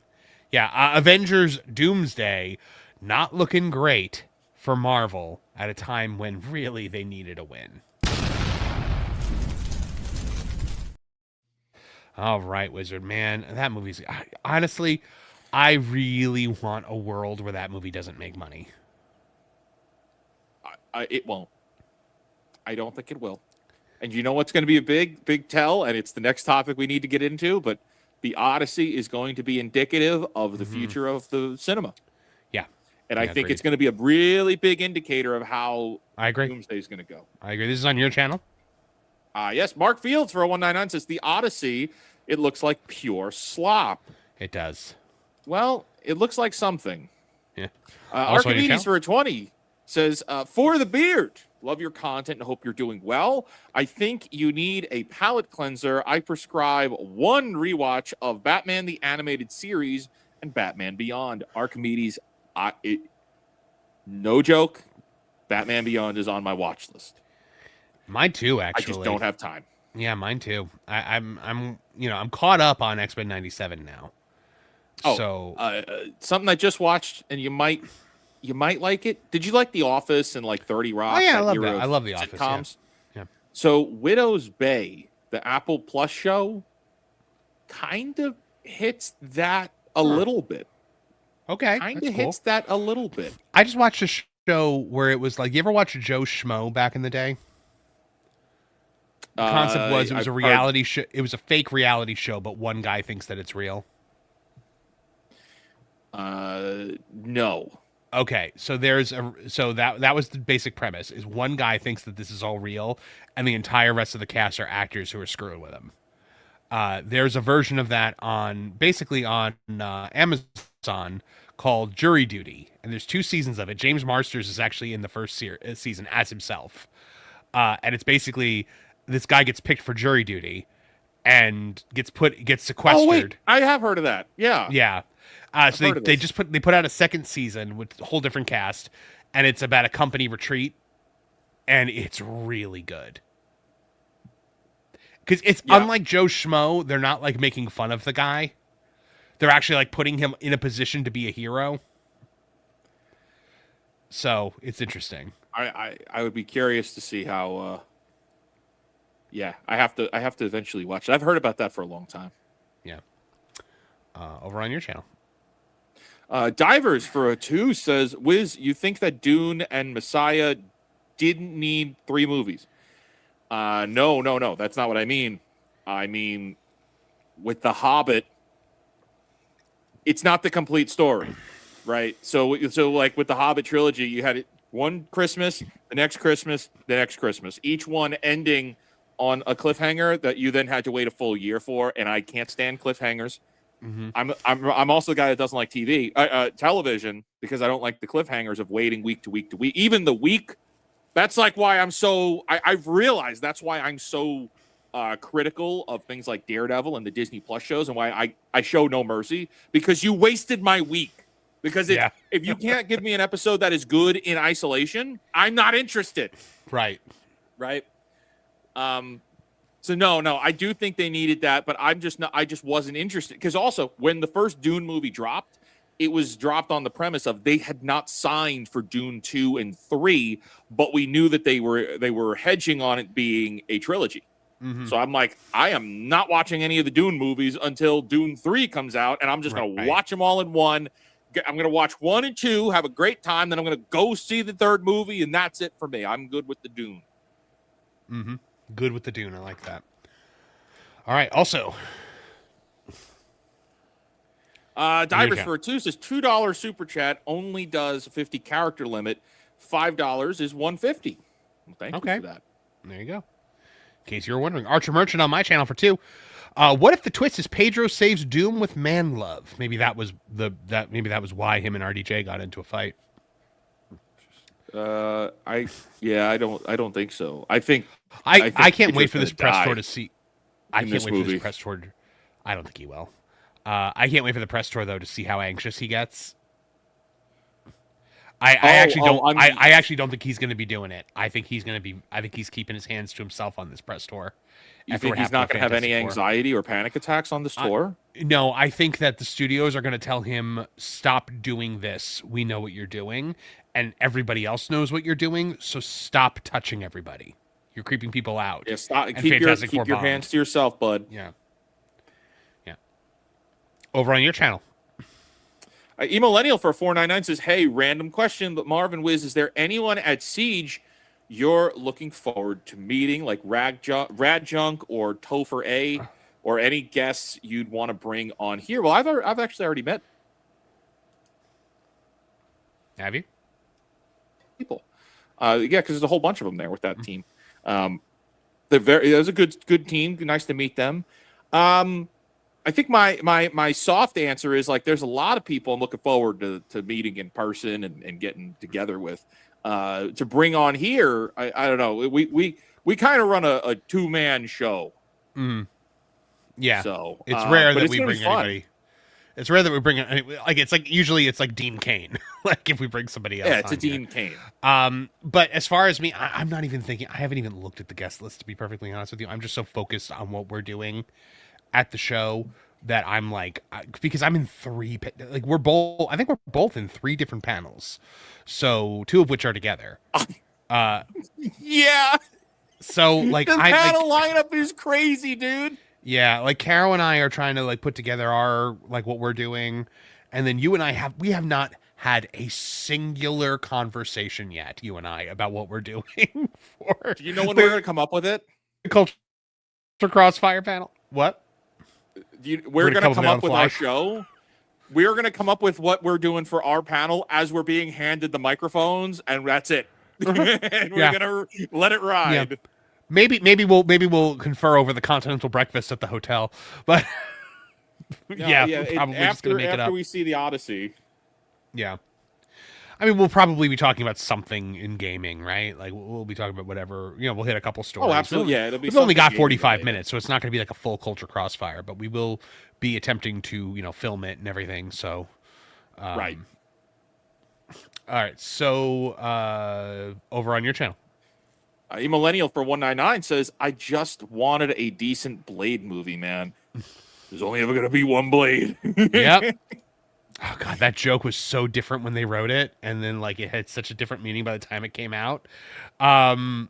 Yeah, Avengers Doomsday not looking great for Marvel at a time when really they needed a win. All right, Wizard, man, that movie's honestly, I really want a world where that movie doesn't make money. It won't. I don't think it will. And you know what's going to be a big tell? And it's the next topic we need to get into, but the Odyssey is going to be indicative of the future of the cinema. Yeah. And I think it's going to be a really big indicator of how Doomsday is going to go. I agree. This is on your channel? Yes. Mark Fields for 0199 says the Odyssey, it looks like pure slop. It does. Well, it looks like something. Yeah. Also on your Archimedes channel? for a 20 says, for the beard, love your content and hope you're doing well. I think you need a palate cleanser. I prescribe one rewatch of Batman the Animated Series and Batman Beyond. Archimedes, no joke, Batman Beyond is on my watch list. Mine too, I actually. just don't have time. Yeah, mine too. I'm caught up on X-Men 97 now. Oh, so something I just watched, and you might like it. Did you like The Office and like 30 Rock? Oh yeah, I love era that. of I love The Office. sitcoms? Yeah. So Widow's Bay, the Apple Plus show, kind of hits that a little bit. Okay, Kind that's of cool. hits that a little bit. I just watched a show where it was like, you ever watch Joe Schmo back in the day? The concept was it was a reality show. It was a fake reality show, but one guy thinks that it's real. No. Okay, so that was the basic premise. Is one guy thinks that this is all real, and the entire rest of the cast are actors who are screwing with him. There's a version of that on Amazon called Jury Duty, and there's 2 seasons of it. James Marsters is actually in the first season as himself, and it's basically this guy gets picked for jury duty and gets sequestered. Oh wait, I have heard of that. Yeah. Yeah. So they put out a second season with a whole different cast, and it's about a company retreat, and it's really good. Because it's unlike Joe Schmo, they're not like making fun of the guy. They're actually like putting him in a position to be a hero. So it's interesting. I would be curious to see how. Yeah, I have to eventually watch it. I've heard about that for a long time. Yeah. Over on your channel. Divers for a 2 says, Wiz, you think that Dune and Messiah didn't need 3 movies? No. That's not what I mean. I mean, with The Hobbit, it's not the complete story, right? So like with the Hobbit trilogy, you had it one Christmas, the next Christmas, the next Christmas, each one ending on a cliffhanger that you then had to wait a full year for, and I can't stand cliffhangers. Mm-hmm. I'm also the guy that doesn't like television, because I don't like the cliffhangers of waiting week to week to week. Even the week, that's like why I've realized that's why I'm so critical of things like Daredevil and the Disney Plus shows, and why I show no mercy, because you wasted my week. Because if you can't give me an episode that is good in isolation, I'm not interested. Right. So no, I do think they needed that, but I just wasn't interested. Because also, when the first Dune movie dropped, it was dropped on the premise of they had not signed for Dune 2 and 3, but we knew that they were hedging on it being a trilogy. Mm-hmm. So I'm like, I am not watching any of the Dune movies until Dune 3 comes out, and I'm just going to watch them all in one. I'm going to watch 1 and 2, have a great time, then I'm going to go see the third movie, and that's it for me. I'm good with the Dune. Mm-hmm. Good with the Dune. I like that. All right. Also, Divers for a 2 says $2 super chat only does a 50 character limit. $5 is 150. Well, thank you for that. There you go. In case you were wondering, Archer Merchant on my channel for 2. What if the twist is Pedro saves Doom with man love? Maybe that was why him and RDJ got into a fight. I don't think so. I think I can't wait for this press tour to see. I can't wait for this press tour. I don't think he will. I can't wait for the press tour though to see how anxious he gets. I actually don't think he's going to be doing it. I think he's keeping his hands to himself on this press tour. You think he's not going to have any anxiety or panic attacks on this tour? No, I think that the studios are going to tell him, stop doing this. We know what you're doing, and everybody else knows what you're doing, so stop touching everybody. You're creeping people out. Yeah, stop. Keep your hands to yourself, bud. Yeah. Over on your channel. Emillennial for 499 says, hey, random question, but Marvin Wiz, is there anyone at Siege you're looking forward to meeting, like Rad Junk or Topher A, or any guests you'd want to bring on here? Well, I've actually already met. Have you? People. Because there's a whole bunch of them there with that team. It was a good team. Nice to meet them. I think my soft answer is like there's a lot of people I'm looking forward to meeting in person and getting together with. To bring on here, I don't know. We kind of run a 2-man show. Yeah. So it's rare that it's we gonna be bring fun. anybody. It's rare that we bring like it's like usually it's like Dean Cain. Like if we bring somebody else. Yeah, it's on a Dean Cain. But as far as me, I'm not even thinking. I haven't even looked at the guest list, to be perfectly honest with you. I'm just so focused on what we're doing at the show that I'm like, because I'm in 3, like I think we're both in 3 different panels. So 2 of which are together. Yeah. So like The panel lineup is crazy, dude. Yeah, like Caro and I are trying to like put together our like what we're doing, and then you and I have not had a singular conversation yet. You and I about what we're doing for. Do you know when we're going to come up with it? Culture Crossfire panel. What? We're going to come up with our show. We're going to come up with what we're doing for our panel as we're being handed the microphones, and that's it. And we're going to let it ride. Yeah. Maybe we'll confer over the continental breakfast at the hotel, but we're probably just gonna make it up after we see the Odyssey. Yeah, I mean we'll probably be talking about something in gaming, right? Like we'll be talking about whatever, we'll hit a couple stories. Oh, absolutely, yeah. It'll be. We've only got 45 minutes, so it's not going to be like a full Culture Crossfire, but we will be attempting to film it and everything. So, right. All right, so over on your channel. A millennial for 199 says, I just wanted a decent Blade movie, man. There's only ever going to be one Blade. Yep. Oh, God, that joke was so different when they wrote it. And then, like, it had such a different meaning by the time it came out. I mean,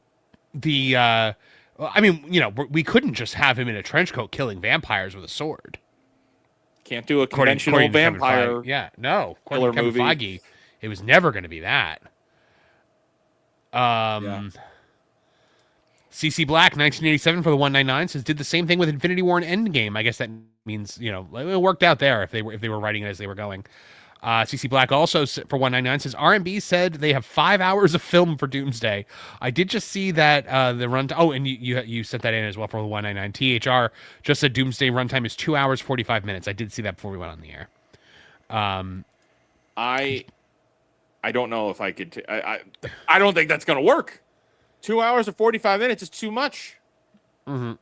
we couldn't just have him in a trench coat killing vampires with a sword. Can't do a conventional vampire. Yeah, no. According to Kevin Feige, it was never going to be that. CC Black, 1987 for the 199 says did the same thing with Infinity War and Endgame. I guess that means it worked out there if they were writing it as they were going. CC Black also for 199 says R&B said they have 5 hours of film for Doomsday. I did just see that the run. Oh, and you sent that in as well for the 199. THR just said Doomsday runtime is 2 hours 45 minutes. I did see that before we went on the air. I don't know if I could. I don't think that's gonna work. 2 hours and 45 minutes is too much. Mm-hmm.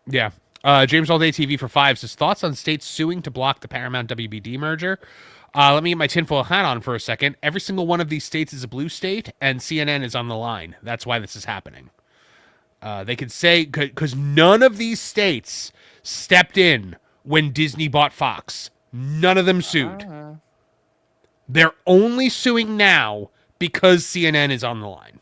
Yeah. James All Day TV for 5 says, thoughts on states suing to block the Paramount WBD merger? Let me get my tinfoil hat on for a second. Every single one of these states is a blue state, and CNN is on the line. That's why this is happening. They could say, because none of these states stepped in when Disney bought Fox. None of them sued. They're only suing now because CNN is on the line.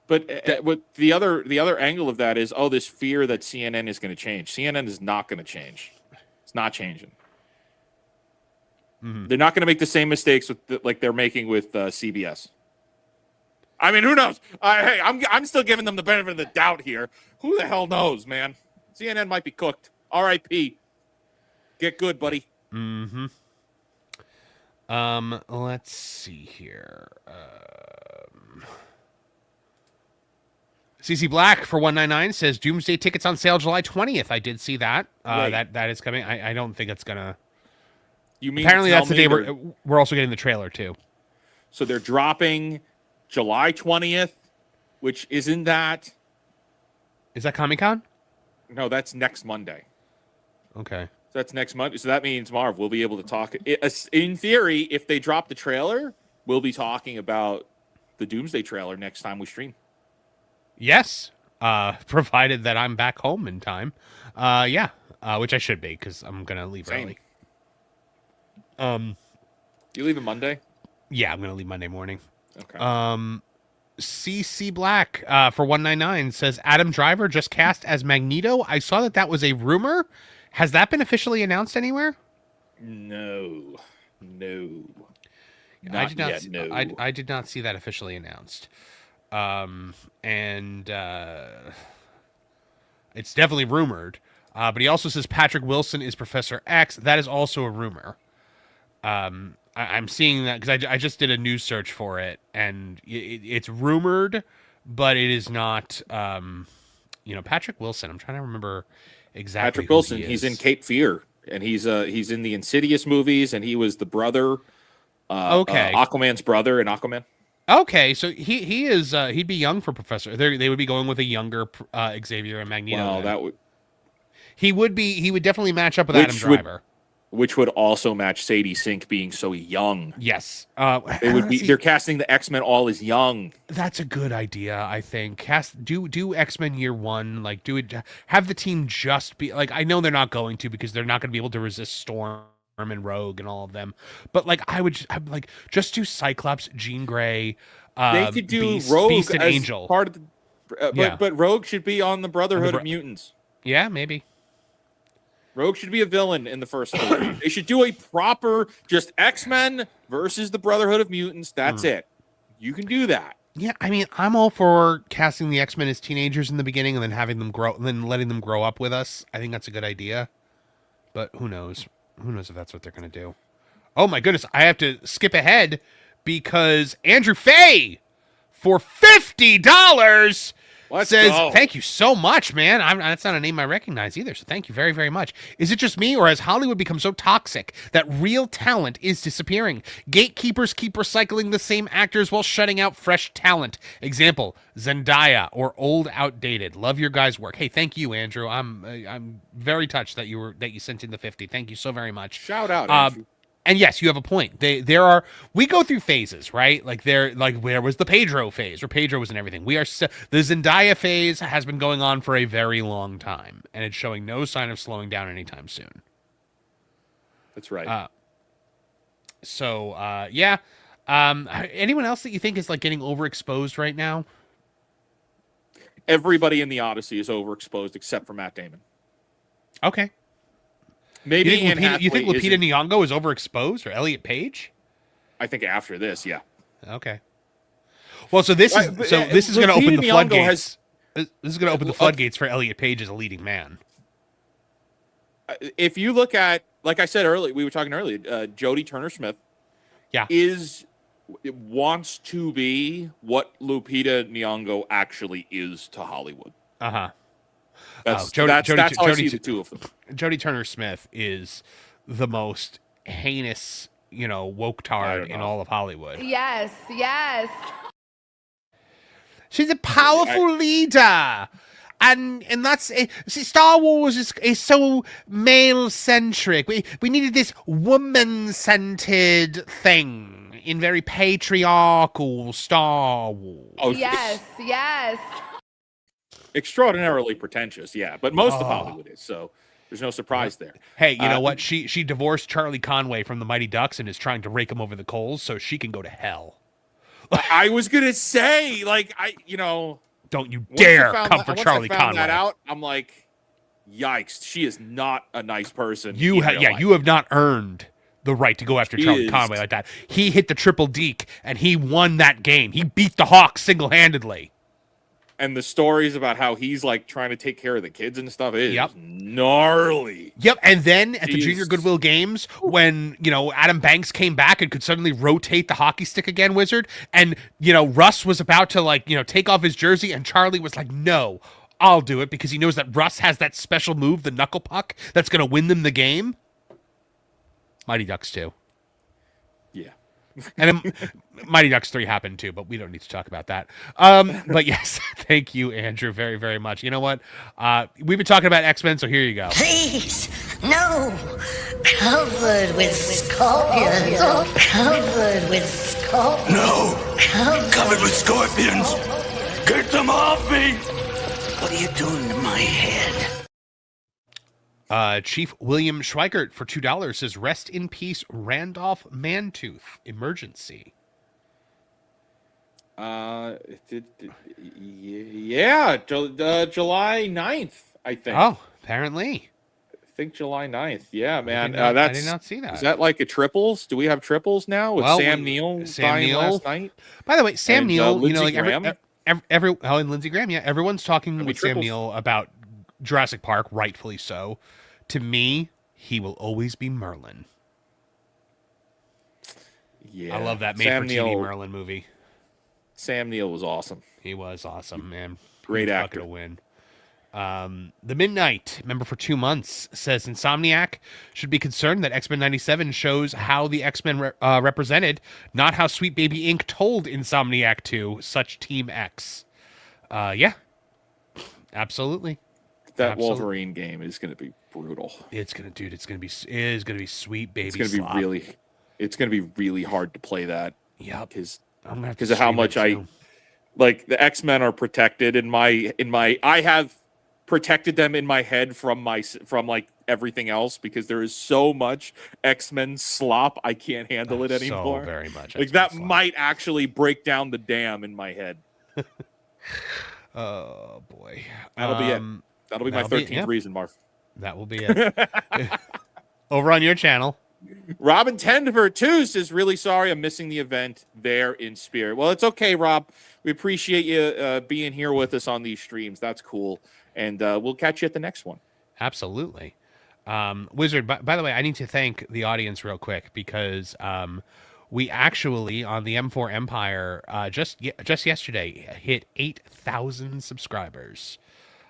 But what the other angle of that is, this fear that CNN is going to change. CNN is not going to change. It's not changing. Mm-hmm. They're not going to make the same mistakes like they're making with CBS. I mean, who knows? Hey, I'm still giving them the benefit of the doubt here. Who the hell knows, man? CNN might be cooked. R.I.P. Get good, buddy. Mm-hmm. Let's see here. CC Black for 199 says Doomsday tickets on sale July 20th. I did see that. Right. That is coming. I don't think it's gonna. You mean apparently that's the day we're also getting the trailer too. So they're dropping July 20th, which isn't that? Is that Comic-Con? No, that's next Monday. Okay. So that's next Monday. So that means, Marv, we'll be able to talk. In theory, if they drop the trailer, we'll be talking about the Doomsday trailer next time we stream. Yes. Provided that I'm back home in time. Yeah. Which I should be because I'm going to leave early. You leaving Monday? Yeah, I'm going to leave Monday morning. Okay. CC Black for 199 says Adam Driver just cast as Magneto. I saw that was a rumor. Has that been officially announced anywhere? No. I did not see that officially announced. And it's definitely rumored. But he also says Patrick Wilson is Professor X. That is also a rumor. I'm seeing that because I just did a news search for it, and it's rumored, but it is not Patrick Wilson. I'm trying to remember exactly. Patrick who Wilson. he He's is. in Cape Fear, and he's in the Insidious movies, and he was the brother, Okay. Aquaman's brother in Aquaman. Okay, so he is he'd be young for Professor. They would be going with a younger Xavier and Magneto. Well, then. He would definitely match up with Adam Driver. Which would also match Sadie Sink being so young. Yes. They're casting the X-Men all as young. That's a good idea, I think. Do X-Men Year 1, like have the team just be like, I know they're not going to because they're not going to be able to resist Storm and Rogue and all of them. But like I'm like just do Cyclops, Jean Grey, They could do Beast, Rogue Beast and as Angel. part of the but Rogue should be on the Brotherhood of Mutants. Yeah, maybe. Rogue should be a villain in the first movie. They should do a proper just X-Men versus the Brotherhood of Mutants. That's it. You can do that. Yeah, I mean, I'm all for casting the X-Men as teenagers in the beginning and then having them grow, and then letting them grow up with us. I think that's a good idea. But who knows? Who knows if that's what they're going to do? Oh my goodness, I have to skip ahead because Andrew Fay for $50 says, go. thank you so much, man. That's not a name I recognize either, so thank you very, very much. Is it just me, or has Hollywood become so toxic that real talent is disappearing? Gatekeepers keep recycling the same actors while shutting out fresh talent. Example, Zendaya or old, outdated. Love your guys' work. Hey, thank you, Andrew. I'm very touched that you sent in the 50. Thank you so very much. Shout out, Andrew. And yes, you have a point. We go through phases, right? Like where was the Pedro phase, where Pedro was in everything. The Zendaya phase has been going on for a very long time, and it's showing no sign of slowing down anytime soon. That's right. Yeah. Anyone else that you think is like getting overexposed right now? Everybody in the Odyssey is overexposed except for Matt Damon. Okay. Maybe you think Lupita Nyong'o is overexposed, or Elliot Page? I think after this, yeah. Okay. Well, this is going to open the floodgates. This is going to open the floodgates for Elliot Page as a leading man. If you look at, like I said earlier, we were talking earlier, Jodie Turner-Smith, wants to be what Lupita Nyong'o actually is to Hollywood. That's how I see the two of them. Jodie Turner-Smith is the most heinous, woke-tard in all of Hollywood. Yes. She's a powerful leader. And that's Star Wars is so male-centric. We needed this woman-centered thing in very patriarchal Star Wars. Oh, yes. Extraordinarily pretentious, yeah. But most of Hollywood is, so there's no surprise there. Hey, you know what? She divorced Charlie Conway from the Mighty Ducks and is trying to rake him over the coals so she can go to hell. I was gonna say, don't you dare come for Charlie Conway. Conway. That out, I'm like, yikes! She is not a nice person. You have not earned the right to go after Charlie Conway like that. He hit the triple deke and he won that game. He beat the Hawks single-handedly. And the stories about how he's like trying to take care of the kids and stuff is gnarly. Yep. And then at the Junior Goodwill Games, when, Adam Banks came back and could suddenly rotate the hockey stick again, Wizard, and, Russ was about to take off his jersey and Charlie was like, no, I'll do it, because he knows that Russ has that special move, the knuckle puck, that's going to win them the game. Mighty Ducks 2. Yeah. And then Mighty Ducks 3 happened too, but we don't need to talk about that. But yes, thank you, Andrew, very, very much. You know what? We've been talking about X-Men, so here you go. Please, no. Covered with scorpions. Covered with scorpions. No. Covered with scorpions. Get them off me. What are you doing to my head? Chief William Schweigert for $2 says, "Rest in peace, Randolph Mantooth. Emergency." Yeah, July 9th, I think. Oh, apparently. I think July 9th. Yeah, man. I did not see that. Is that like a triples? Do we have triples now with Sam Neill dying last night? By the way, Sam Neill, and Lindsey Graham, yeah, everyone's talking with Sam Neill about Jurassic Park, rightfully so. To me, he will always be Merlin. Yeah, I love that made-for-TV Merlin movie. Sam Neill was awesome. He was awesome, man. Great actor. To win. The Midnight, member for 2 months, says Insomniac should be concerned that X-Men 97 shows how the X-Men represented, not how Sweet Baby Inc. told Insomniac to, such Team X. Yeah, absolutely. That Wolverine game is going to be brutal. It's gonna be Sweet Baby. It's gonna be really hard to play that. Yeah, because of how much I like the X-Men are protected in my I have protected them in my head from like everything else, because there is so much X-Men slop I can't handle it anymore. So very much. Like that slop might actually break down the dam in my head. Oh boy, that'll be it. That'll be my 13th reason, Marv. That will be it. Over on your channel, Robin Tenver too says, really sorry I'm missing the event there in spirit. Well, it's okay, Rob. We appreciate you being here with us on these streams. That's cool. And we'll catch you at the next one. Absolutely. Wizard, by the way, I need to thank the audience real quick, because we actually, on the M4 Empire, just yesterday, hit 8,000 subscribers.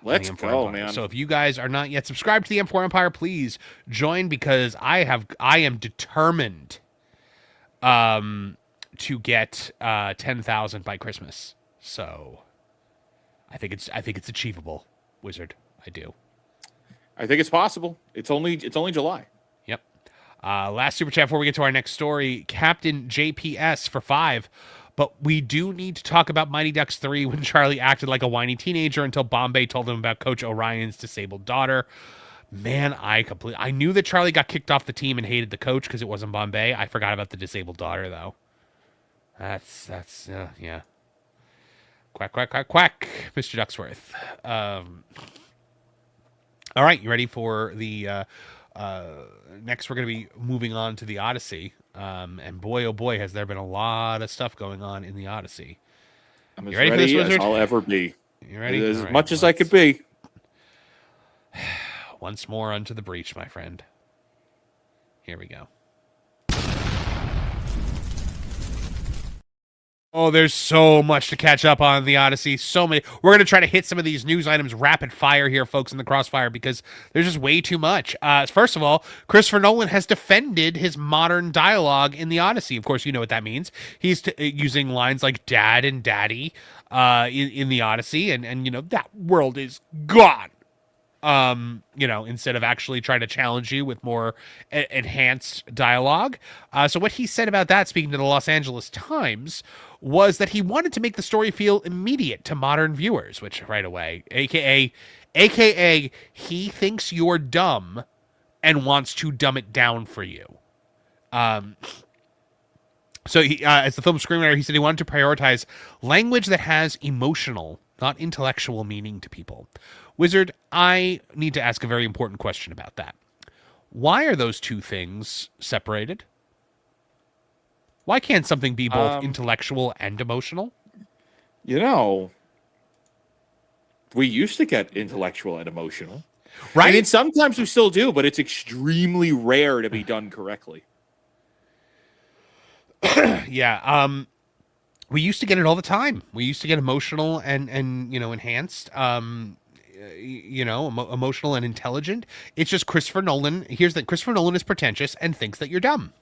Let's go, man. So if you guys are not yet subscribed to the M4 Empire, please join, because I am determined to get 10,000 by Christmas. So I think it's achievable, Wizard. I do. I think it's possible. It's only July. Yep. Last super chat before we get to our next story. Captain JPS for 5. But we do need to talk about Mighty Ducks 3, when Charlie acted like a whiny teenager until Bombay told him about Coach Orion's disabled daughter. Man, I knew that Charlie got kicked off the team and hated the coach because it wasn't Bombay. I forgot about the disabled daughter, though. That's yeah. Quack, quack, quack, quack, Mr. Ducksworth. All right, you ready for the next? We're going to be moving on to the Odyssey. And boy, oh boy, has there been a lot of stuff going on in the Odyssey. I'm as ready as I'll ever be. You ready? As much as I could be. Once more unto the breach, my friend. Here we go. Oh, there's so much to catch up on the Odyssey. So many. We're going to try to hit some of these news items rapid fire here, folks, in the Crossfire, because there's just way too much. First of all, Christopher Nolan has defended his modern dialogue in the Odyssey. Of course, you know what that means. He's using lines like dad and daddy in the Odyssey, and that world is gone. Instead of actually trying to challenge you with more enhanced dialogue. So what he said about that, speaking to the Los Angeles Times, was that he wanted to make the story feel immediate to modern viewers, which right away, aka he thinks you're dumb and wants to dumb it down for you. So he, as the film screenwriter, he said he wanted to prioritize language that has emotional, not intellectual meaning to people. Wizard, I need to ask a very important question about that. Why are those two things separated? Why can't something be both intellectual and emotional? We used to get intellectual and emotional. Right? I mean, sometimes we still do, but it's extremely rare to be done correctly. Yeah. We used to get it all the time. We used to get emotional and enhanced. Emotional and intelligent. It's just Christopher Nolan. Here's that Christopher Nolan is pretentious and thinks that you're dumb.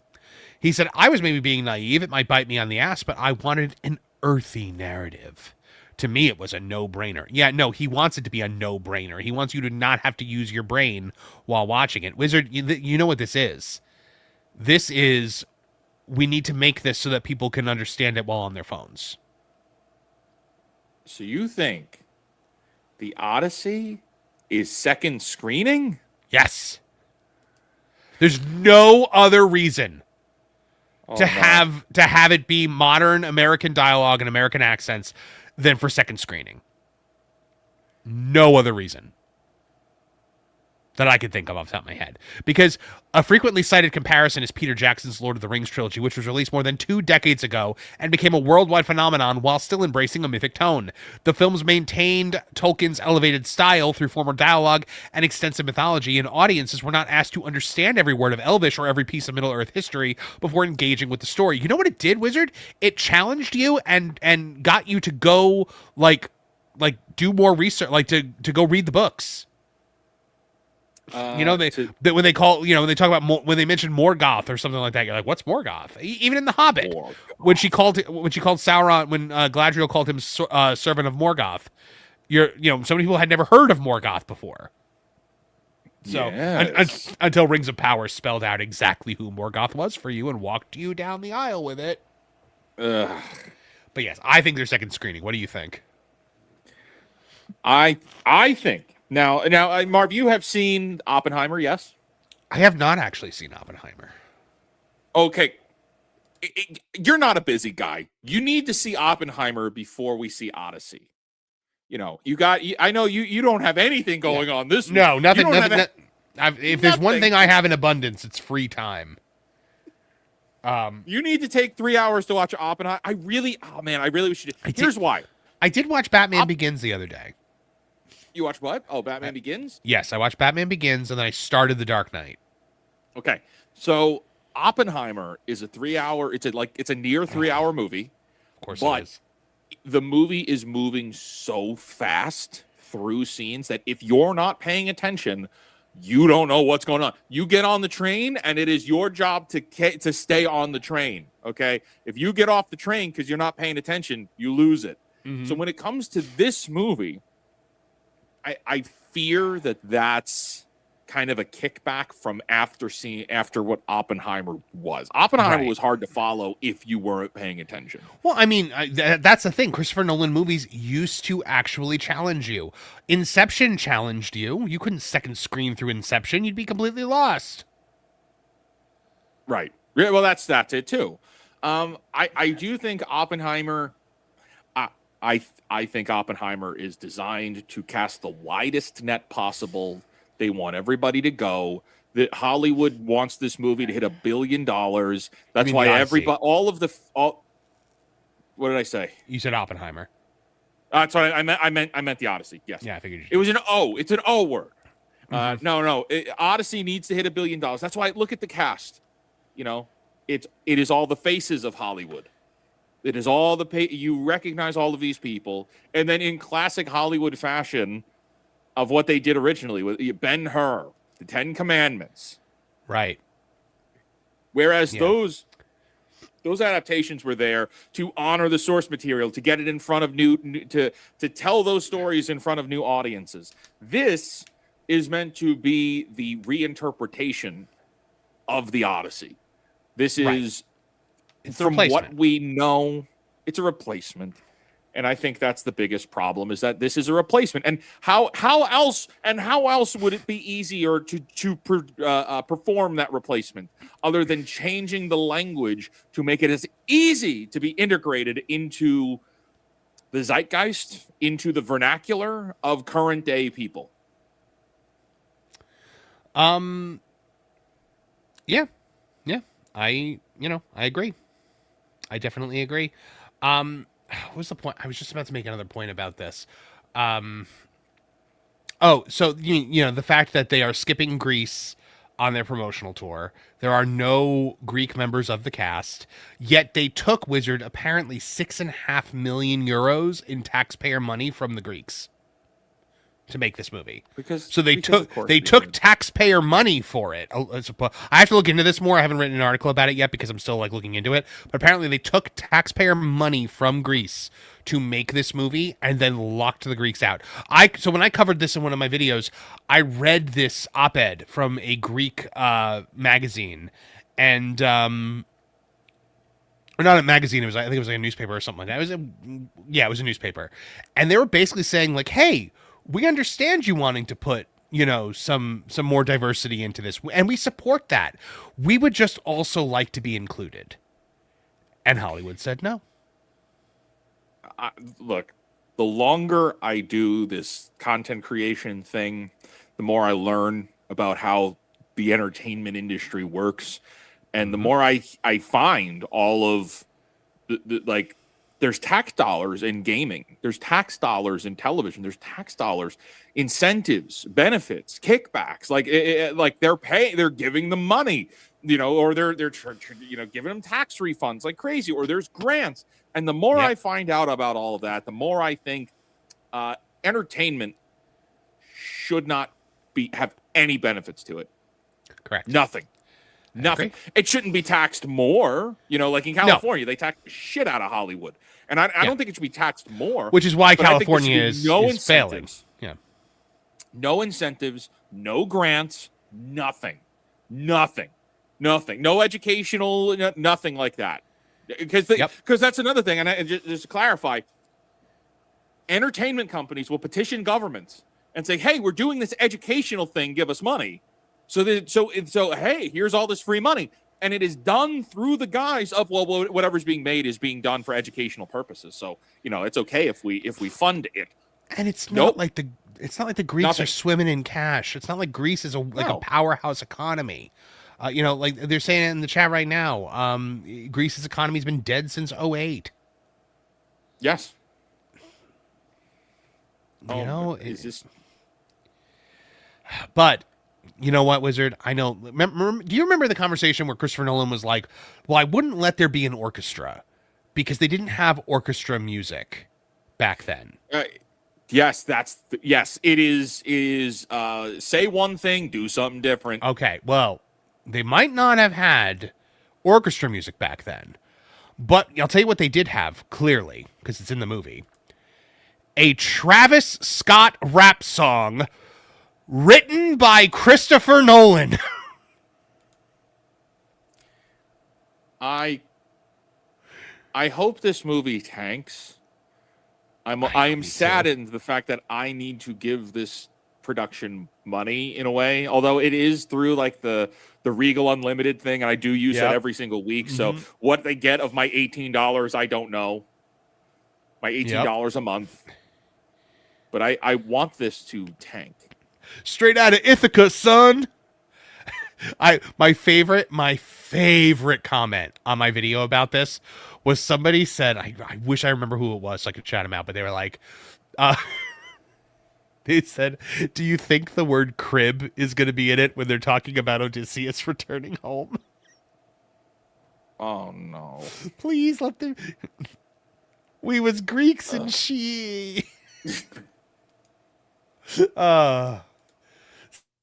He said, I was maybe being naive. It might bite me on the ass, but I wanted an earthy narrative. To me, it was a no-brainer. Yeah, no, he wants it to be a no-brainer. He wants you to not have to use your brain while watching it. Wizard, you know what this is. This is, we need to make this so that people can understand it while on their phones. So you think the Odyssey is second screening? Yes. There's no other reason to have it be modern American dialogue and American accents than for second screening. No other reason that I could think of off the top of my head. Because a frequently cited comparison is Peter Jackson's Lord of the Rings trilogy, which was released more than 2 decades ago and became a worldwide phenomenon while still embracing a mythic tone. The films maintained Tolkien's elevated style through formal dialogue and extensive mythology, and audiences were not asked to understand every word of Elvish or every piece of Middle-earth history before engaging with the story. You know what it did, Wizard? It challenged you and got you to go, like, like do more research, like to go read the books. You know, when they call, you know, when they talk about when they mention Morgoth or something like that, you're like, what's Morgoth? Even in The Hobbit, when she called Sauron, when Galadriel called him servant of Morgoth, you know, so many people had never heard of Morgoth before. So until Rings of Power spelled out exactly who Morgoth was for you and walked you down the aisle with it. But yes, I think there's second screening. What do you think? I think now, Marv, you have seen Oppenheimer, yes? I have not actually seen Oppenheimer. Okay, you're not a busy guy. You need to see Oppenheimer before we see Odyssey. You know, I know you don't have anything going on this week. No, nothing. If there's one thing I have in abundance, it's free time. You need to take 3 hours to watch Oppenheimer. I really wish you did. Here's why. I did watch Batman Begins the other day. You watched what? Oh, Batman Begins? Yes, I watched Batman Begins, and then I started The Dark Knight. Okay, so Oppenheimer is a 3 hour. It's a near 3 hour movie. Of course, but it is. The movie is moving so fast through scenes that if you're not paying attention, you don't know what's going on. You get on the train, and it is your job to stay on the train. Okay, if you get off the train because you're not paying attention, you lose it. Mm-hmm. So when it comes to this movie, I fear that that's kind of a kickback from after what Oppenheimer was. Oppenheimer was hard to follow if you weren't paying attention. Well, I mean, that's the thing. Christopher Nolan movies used to actually challenge you. Inception challenged you. You couldn't second screen through Inception. You'd be completely lost. Right. Well, that's it too. I do think Oppenheimer. I think Oppenheimer is designed to cast the widest net possible. They want everybody to go. That Hollywood wants this movie to hit $1 billion. That's why everybody, what did I say? You said Oppenheimer. Sorry, I meant the Odyssey. Yes. Yeah, I figured. It was an O. It's an O word. No. Odyssey needs to hit $1 billion. That's why look at the cast. You know, it is all the faces of Hollywood. It is all you recognize all of these people, and then in classic Hollywood fashion of what they did originally with Ben-Hur, the Ten Commandments, right? Whereas those adaptations were there to honor the source material, to get it in front of to tell those stories in front of new audiences. This is meant to be the reinterpretation of the Odyssey. This is. It's from what we know, it's a replacement, and I think that's the biggest problem: is that this is a replacement. And how else would it be easier to perform that replacement other than changing the language to make it as easy to be integrated into the zeitgeist, into the vernacular of current day people? Yeah, I agree. I definitely agree. What was the point? I was just about to make another point about this. So you know, the fact that they are skipping Greece on their promotional tour. There are no Greek members of the cast, yet they took Wizard apparently 6.5 million euros in taxpayer money from the Greeks to make this movie. They took taxpayer money for it. I have to look into this more. I haven't written an article about it yet because I'm still looking into it. But apparently they took taxpayer money from Greece to make this movie and then locked the Greeks out. So when I covered this in one of my videos, I read this op-ed from a Greek magazine, and or not a magazine. I think it was like a newspaper or something like that. It was a newspaper, and they were basically saying like, "Hey, we understand you wanting to put, you know, some more diversity into this, and we support that. We would just also like to be included." And Hollywood said no. Look, the longer I do this content creation thing, the more I learn about how the entertainment industry works, and the more I find all of the there's tax dollars in gaming. There's tax dollars in television. There's tax dollars, incentives, benefits, kickbacks. They're giving them money, you know, or they're giving them tax refunds like crazy, or there's grants. And the more I find out about all of that, the more I think entertainment should not have any benefits to it. Correct. Nothing. It shouldn't be taxed more. Like in California, they tax the shit out of Hollywood. And I don't think it should be taxed more. Which is why California is failing. Yeah. No incentives, no grants, nothing. No educational, nothing like that. Because that's another thing. And just to clarify, entertainment companies will petition governments and say, hey, we're doing this educational thing, give us money. So hey, here's all this free money. And it is done through the guise of, well, whatever's being made is being done for educational purposes. So, it's okay if we fund it. And it's not like the Greeks are swimming in cash. It's not like Greece is a powerhouse economy. Like they're saying in the chat right now, Greece's economy has been dead since 2008. Yes. But you know what, Wizard? I know. Do you remember the conversation where Christopher Nolan was like, well, I wouldn't let there be an orchestra because they didn't have orchestra music back then. Yes, it is say one thing, do something different. Okay, well, they might not have had orchestra music back then, but I'll tell you what they did have, clearly, because it's in the movie. A Travis Scott rap song written by Christopher Nolan. I hope this movie tanks. I am saddened the fact that I need to give this production money in a way, although it is through like the Regal Unlimited thing, and I do use that every single week. So what they get of my $18, I don't know. My $18 a month. But I want this to tank. Straight out of Ithaca, son. My favorite comment on my video about this was somebody said, I wish I remember who it was so I could shout him out, but they were like, they said, do you think the word crib is going to be in it when they're talking about Odysseus returning home? Oh, no. Please let them. We was Greeks and she.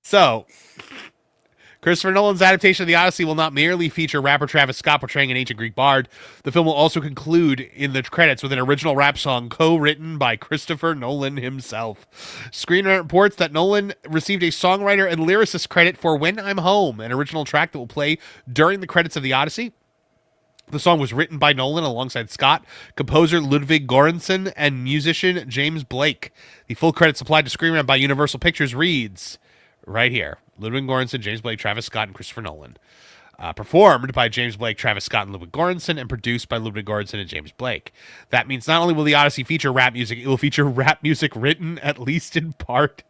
So, Christopher Nolan's adaptation of the Odyssey will not merely feature rapper Travis Scott portraying an ancient Greek bard. The film will also conclude in the credits with an original rap song co-written by Christopher Nolan himself. Screen Rant reports that Nolan received a songwriter and lyricist credit for When I'm Home, an original track that will play during the credits of the Odyssey. The song was written by Nolan alongside Scott, composer Ludwig Göransson, and musician James Blake. The full credits supplied to Screen Rant by Universal Pictures reads right here: Ludwig Göransson, James Blake, Travis Scott, and Christopher Nolan. Performed by James Blake, Travis Scott, and Ludwig Göransson, and produced by Ludwig Göransson and James Blake. That means not only will the Odyssey feature rap music, it will feature rap music written, at least in part,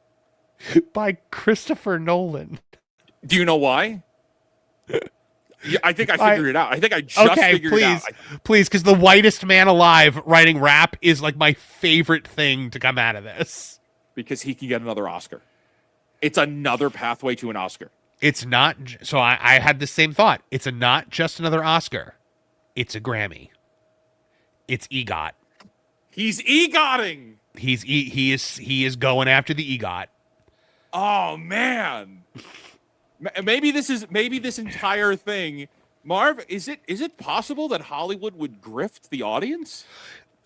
by Christopher Nolan. Do you know why? I think I figured it out. I think I just figured it out. Please, because the whitest man alive writing rap is like my favorite thing to come out of this. Because he can get another Oscar. It's another pathway to an Oscar. It's not. So I had the same thought. It's not just another Oscar. It's a Grammy. It's EGOT. He's EGOTing. He is going after the EGOT. Oh man. Maybe this entire thing, Marv, is it possible that Hollywood would grift the audience?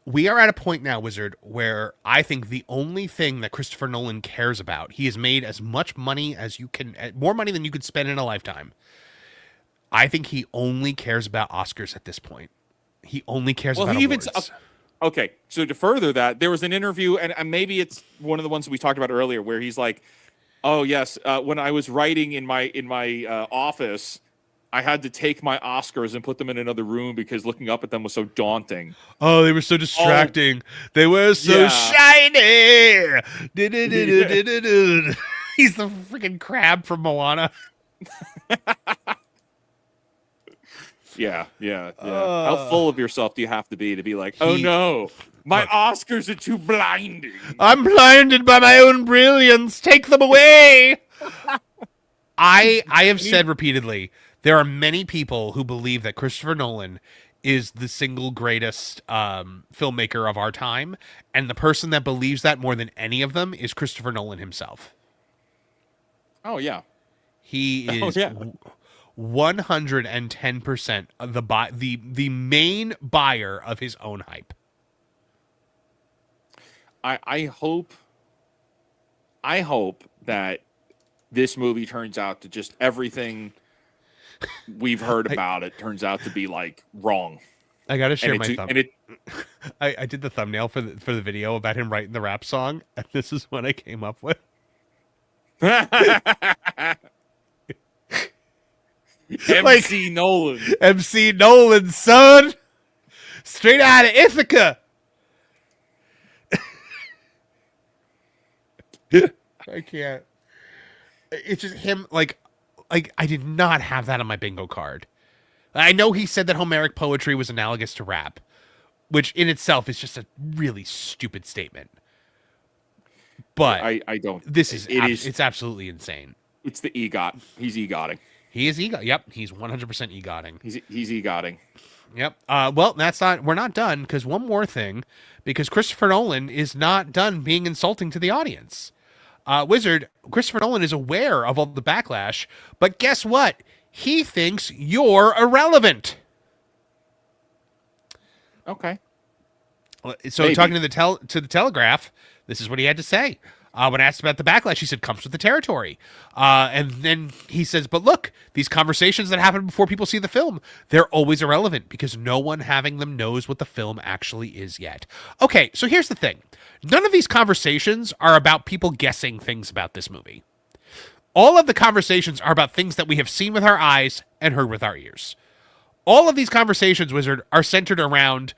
We are at a point now, Wizard, where I think the only thing that Christopher Nolan cares about, he has made as much money as you can, more money than you could spend in a lifetime. I think he only cares about Oscars at this point. He only cares about awards. Okay, so to further that, there was an interview, and maybe it's one of the ones that we talked about earlier, where he's like, "Oh yes, when I was writing in my office, I had to take my Oscars and put them in another room because looking up at them was so daunting." Oh, they were so distracting. They were so shiny. He's the freaking crab from Moana. Yeah. How full of yourself do you have to be like, oh no, my Oscars are too blinding. I'm blinded by my own brilliance. Take them away. I have said repeatedly, there are many people who believe that Christopher Nolan is the single greatest filmmaker of our time, and the person that believes that more than any of them is Christopher Nolan himself. Oh yeah. He is 110% of the main buyer of his own hype. I hope that this movie turns out to just everything we've heard about it turns out to be like wrong. I gotta share my thumb. And I did the thumbnail for the video about him writing the rap song, and this is what I came up with. MC Nolan. MC Nolan, son. Straight out of Ithaca. I can't. It's just him, like I did not have that on my bingo card. I know he said that Homeric poetry was analogous to rap, which in itself is just a really stupid statement. But I don't. It's absolutely insane. It's the EGOT. He's EGOTing. He is EGOT. Yep, he's 100% EGOTing. He's EGOTing. Yep. Well, we're not done, because one more thing, because Christopher Nolan is not done being insulting to the audience. Wizard, Christopher Nolan is aware of all the backlash, but guess what? He thinks you're irrelevant. Okay. So Maybe. talking to the Telegraph, this is what he had to say. When asked about the backlash, he said, comes with the territory. And then he says, but look, these conversations that happen before people see the film, they're always irrelevant because no one having them knows what the film actually is yet. Okay, so here's the thing. None of these conversations are about people guessing things about this movie. All of the conversations are about things that we have seen with our eyes and heard with our ears. All of these conversations, Wizard, are centered around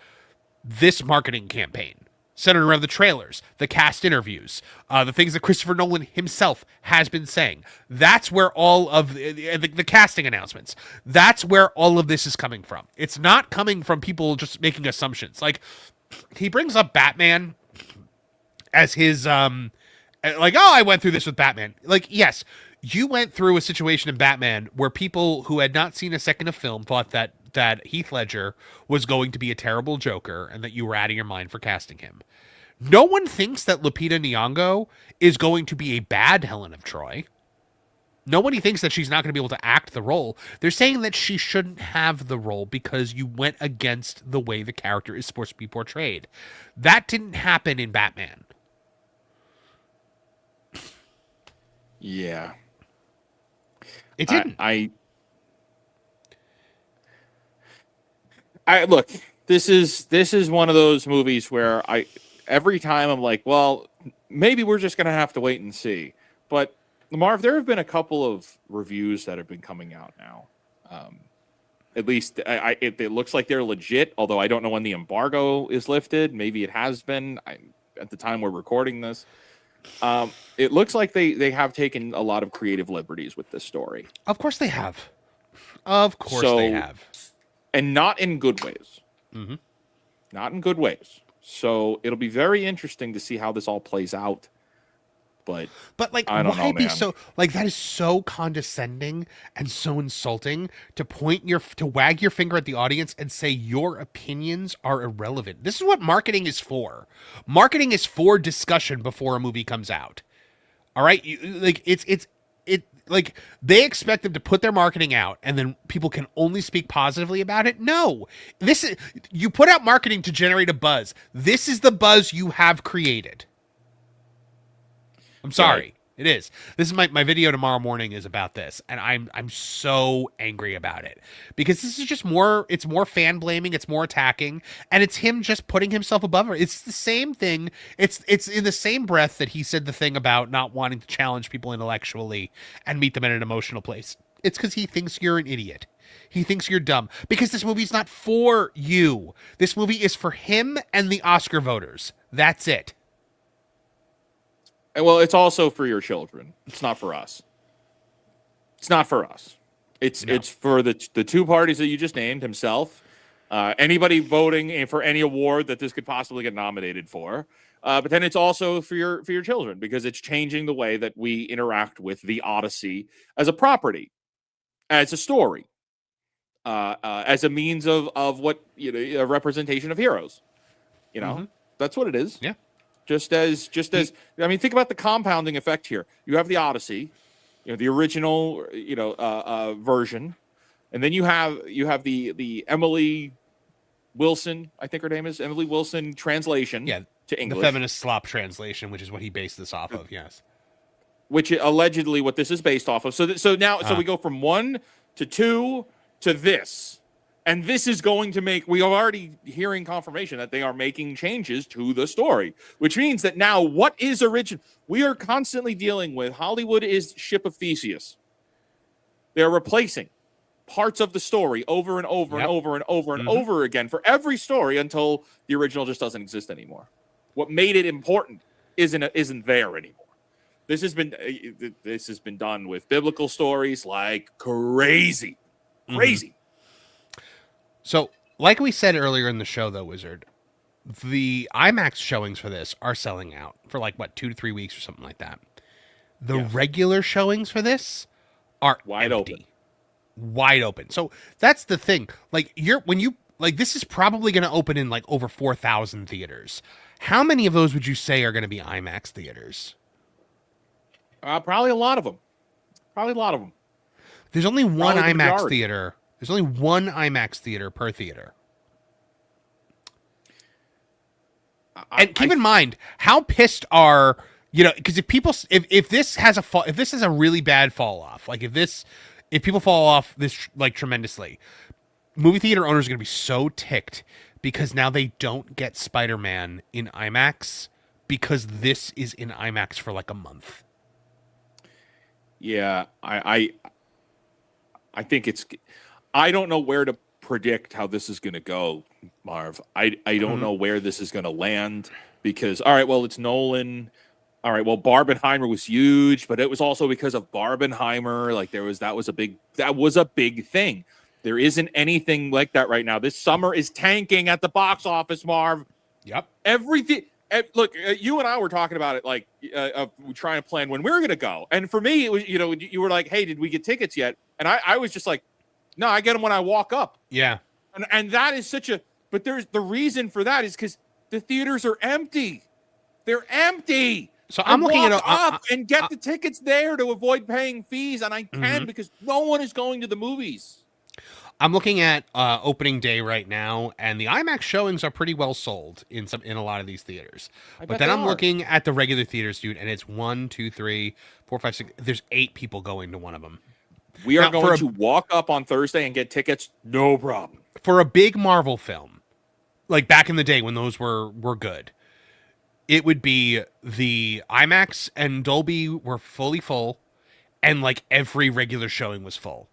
this marketing campaign. Centered around the trailers, the cast interviews, the things that Christopher Nolan himself has been saying. That's where all of the casting announcements, that's where all of this is coming from. It's not coming from people just making assumptions. Like, he brings up Batman as his, like, oh, I went through this with Batman. Like, yes, you went through a situation in Batman where people who had not seen a second of film thought that Heath Ledger was going to be a terrible Joker and that you were out of your mind for casting him. No one thinks that Lupita Nyong'o is going to be a bad Helen of Troy. Nobody thinks that she's not going to be able to act the role. They're saying that she shouldn't have the role because you went against the way the character is supposed to be portrayed. That didn't happen in Batman. Yeah. It didn't. I look, this is one of those movies where every time I'm like, well, maybe we're just going to have to wait and see. But Marv, there have been a couple of reviews that have been coming out now. At least it looks like they're legit, although I don't know when the embargo is lifted. Maybe it has been at the time we're recording this. It looks like they have taken a lot of creative liberties with this story. Of course they have. Of course they have. And not in good ways. Mm-hmm. Not in good ways. So it'll be very interesting to see how this all plays out. But like, I don't know, be man. so like that is so condescending and so insulting to wag your finger at the audience and say your opinions are irrelevant. This is what marketing is for. Marketing is for discussion before a movie comes out. All right, like they expect them to put their marketing out and then people can only speak positively about it. No, you put out marketing to generate a buzz. This is the buzz you have created. I'm sorry. Right. It is. This is my video tomorrow morning is about this, and I'm so angry about it because this is just it's more fan blaming, it's more attacking, and it's him just putting himself above her. It's the same thing. It's in the same breath that he said the thing about not wanting to challenge people intellectually and meet them at an emotional place. It's because he thinks you're an idiot. He thinks you're dumb because this movie's not for you. This movie is for him and the Oscar voters. That's it. Well, it's also for your children. It's not for us. It's not for us. It's for the two parties that you just named, himself, anybody voting for any award that this could possibly get nominated for. But then it's also for your children because it's changing the way that we interact with the Odyssey as a property, as a story. as a means of what a representation of heroes. That's what it is. Yeah. Just as I mean, think about the compounding effect here. You have the Odyssey, the original version, and then you have the Emily Wilson, I think her name is Emily Wilson translation to English. The feminist slop translation, which is what he based this off of. Yes. Which allegedly what this is based off of. So now we go from 1 to 2 to this. And this is going to we are already hearing confirmation that they are making changes to the story, which means that now what is original? We are constantly dealing with Hollywood is Ship of Theseus. They're replacing parts of the story over and over and over and over and over again for every story until the original just doesn't exist anymore. What made it important isn't there anymore. This has been done with biblical stories like crazy. So, like we said earlier in the show, though, Wizard, the IMAX showings for this are selling out for 2 to 3 weeks or something like that. The regular showings for this are wide open. Wide open. So that's the thing. This is probably going to open in over 4,000 theaters. How many of those would you say are going to be IMAX theaters? Probably a lot of them. There's only one Probably the IMAX majority. theater. There's only one IMAX theater per theater. And keep in mind, how pissed are because if this has a really bad fall off, if people fall off this tremendously, movie theater owners are going to be so ticked because now they don't get Spider-Man in IMAX because this is in IMAX for a month. Yeah, I think I don't know where to predict how this is going to go, Marv. I don't know where this is going to land because, all right, well, it's Nolan. All right, well, Barbenheimer was huge, but it was also because of Barbenheimer. That was a big thing. There isn't anything like that right now. This summer is tanking at the box office, Marv. Yep. Everything. Look, you and I were talking about it, trying to plan when we were going to go. And for me, it was, you were like, hey, did we get tickets yet? And I was just like, no, I get them when I walk up. Yeah. And that is but the reason for that is because the theaters are empty. They're empty. So I'm looking at up and get the tickets there to avoid paying fees. And I can because no one is going to the movies. I'm looking at opening day right now, and the IMAX showings are pretty well sold in a lot of these theaters. But then I'm looking at the regular theaters, dude, and it's 1, 2, 3, 4, 5, 6. There's 8 people going to one of them. We are going to walk up on Thursday and get tickets, no problem. For a big Marvel film, like back in the day when those were good, it would be the IMAX and Dolby were fully full, and every regular showing was full.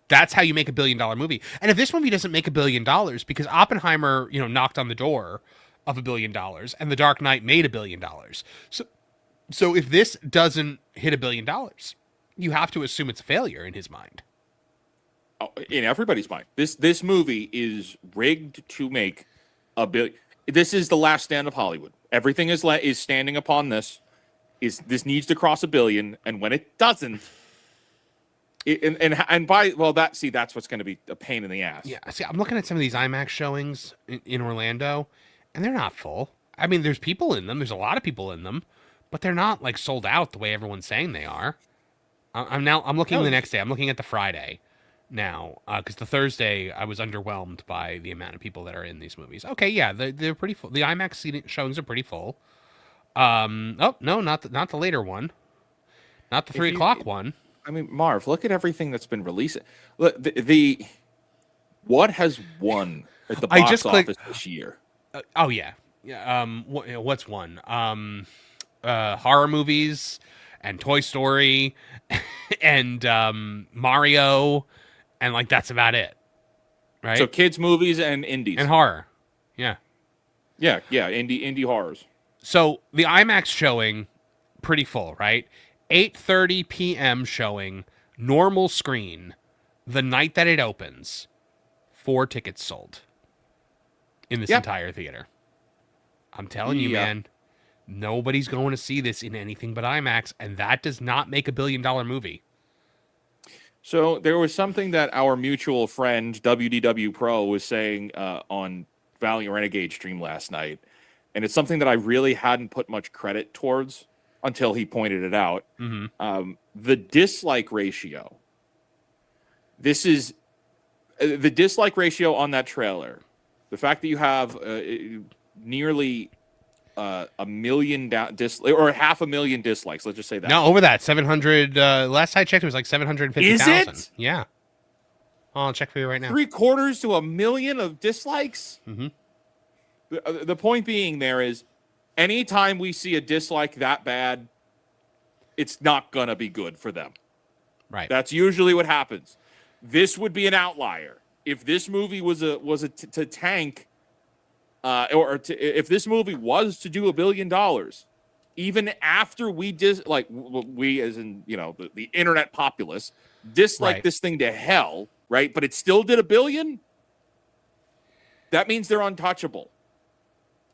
That's how you make $1 billion movie. And if this movie doesn't make $1 billion, because Oppenheimer, knocked on the door of $1 billion, and The Dark Knight made $1 billion. So if this doesn't hit $1 billion, you have to assume it's a failure in his mind. Oh, in everybody's mind. This movie is rigged to make $1 billion. This is the last stand of Hollywood. Everything is standing upon this. This needs to cross $1 billion, and when it doesn't, that's what's going to be a pain in the ass. Yeah, see, I'm looking at some of these IMAX showings in Orlando, and they're not full. I mean, there's people in them. There's a lot of people in them, but they're not sold out the way everyone's saying they are. I'm looking the next day. I'm looking at the Friday now because the Thursday I was underwhelmed by the amount of people that are in these movies. Okay, yeah, they're pretty full. The IMAX showings are pretty full. No, not the later one, not the 3 o'clock one. I mean, Marv, look at everything that's been released. Look, what has won at the box office this year? Oh yeah. What's won? Horror movies and Toy Story and Mario, and that's about it, right? So kids movies and indies and horror, yeah, indie horrors. So the IMAX showing pretty full, right? 8:30 p.m. showing, normal screen, the night that it opens, 4 tickets sold in this entire theater. I'm telling you, man, nobody's going to see this in anything but IMAX, and that does not make $1 billion movie. So there was something that our mutual friend WDW Pro was saying on Valiant Renegade stream last night, and it's something that I really hadn't put much credit towards until he pointed it out. The dislike ratio. This is the dislike ratio on that trailer. The fact that you have nearly a million or 500,000 dislikes. Let's just say that. No, over that 700. Last I checked, it was like 750,000. Is it? Yeah. I'll check for you right now. 750,000 to 1 million of dislikes. The point being there is, anytime we see a dislike that bad, it's not gonna be good for them. Right. That's usually what happens. This would be an outlier. If this movie was to tank, if this movie was to do $1 billion, even after we we as in the internet populace dislike this thing to hell, right? But it still did $1 billion. That means they're untouchable.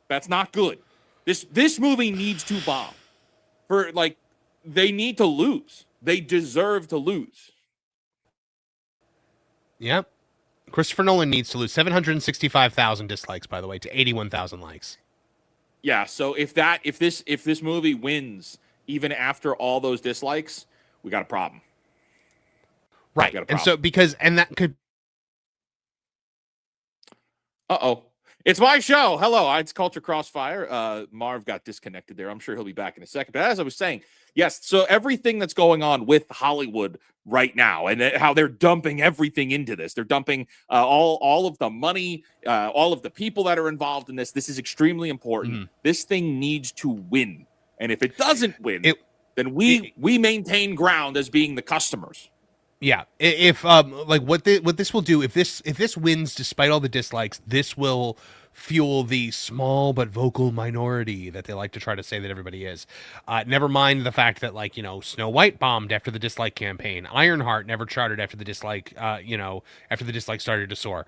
That's not good. This movie needs to bomb. They need to lose. They deserve to lose. Yep. Christopher Nolan needs to lose 765,000 dislikes, by the way, to 81,000 likes. Yeah. So if this movie wins, even after all those dislikes, we got a problem. Right. And so that could. Uh-oh. It's my show. Hello, it's Culture Crossfire. Marv got disconnected there. I'm sure he'll be back in a second. But as I was saying, yes, so everything that's going on with Hollywood right now and how they're dumping everything into this. They're dumping all of the money, all of the people that are involved in this. This is extremely important. This thing needs to win. And if it doesn't win, then we maintain ground as being the customers. Yeah, if what this will do, if this wins despite all the dislikes, this will fuel the small but vocal minority that they like to try to say that everybody is. Never mind the fact that Snow White bombed after the dislike campaign. Ironheart never charted after the dislike after the dislike started to soar.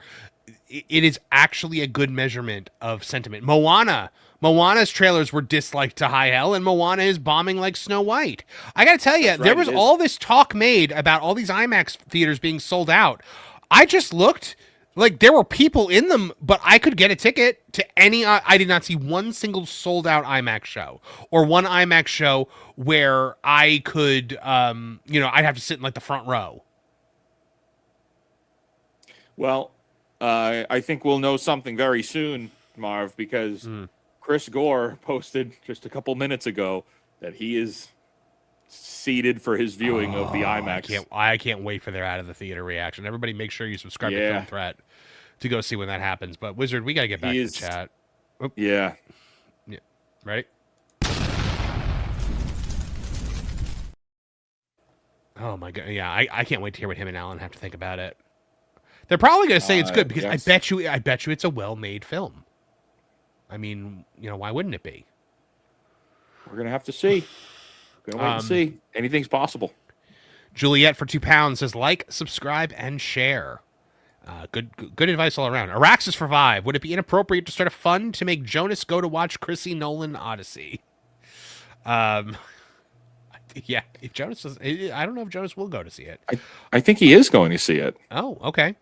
It is actually a good measurement of sentiment. Moana's trailers were disliked to high hell, and Moana is bombing like Snow White. I gotta tell you, there was all this talk made about all these IMAX theaters being sold out. I just looked, there were people in them, but I could get a ticket to any. I did not see one single sold out IMAX show or one IMAX show where I could, I'd have to sit in the front row. Well, I think we'll know something very soon, Marv, because Chris Gore posted just a couple minutes ago that he is seated for his viewing of the IMAX. I can't wait for their out of the theater reaction. Everybody make sure you subscribe to Film Threat to go see when that happens. But Wizard, we got to get back to the chat. Oop. Yeah. Ready? Oh my God. Yeah, I can't wait to hear what him and Alan have to think about it. They're probably going to say it's good because I bet you it's a well-made film. I mean, why wouldn't it be? We're going to have to see. We're going to wait and see. Anything's possible. Juliet for £2 says subscribe, and share. Good advice all around. Araxis for 5. Would it be inappropriate to start a fund to make Jonas go to watch Chrissy Nolan Odyssey? Yeah, if Jonas does, I don't know if Jonas will go to see it. I think he is going to see it. Oh, okay.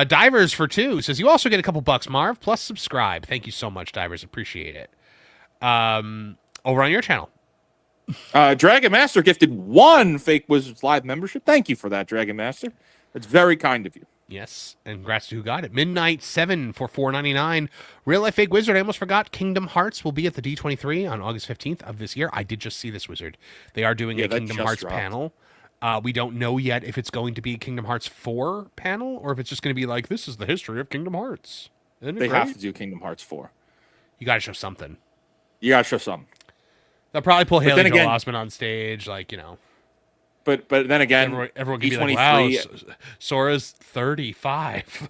Divers for 2 says you also get a couple bucks, Marv, plus subscribe. Thank you so much, Divers. Appreciate it. Over on your channel. Dragon Master gifted 1 Fake Wizards Live membership. Thank you for that, Dragon Master. That's very kind of you. Yes, and congrats to who got it. Midnight 7 for $4.99. Real Life Fake Wizard. I almost forgot. Kingdom Hearts will be at the D23 on August 15th of this year. I did just see this, Wizard. They are doing a Kingdom Hearts panel. We don't know yet if it's going to be a Kingdom Hearts 4 panel or if it's just going to be this is the history of Kingdom Hearts. They have to do Kingdom Hearts 4. You got to show something. You got to show something. They'll probably pull Haley Joel Osment on stage, But then again, everyone can be like, wow, Sora's 35.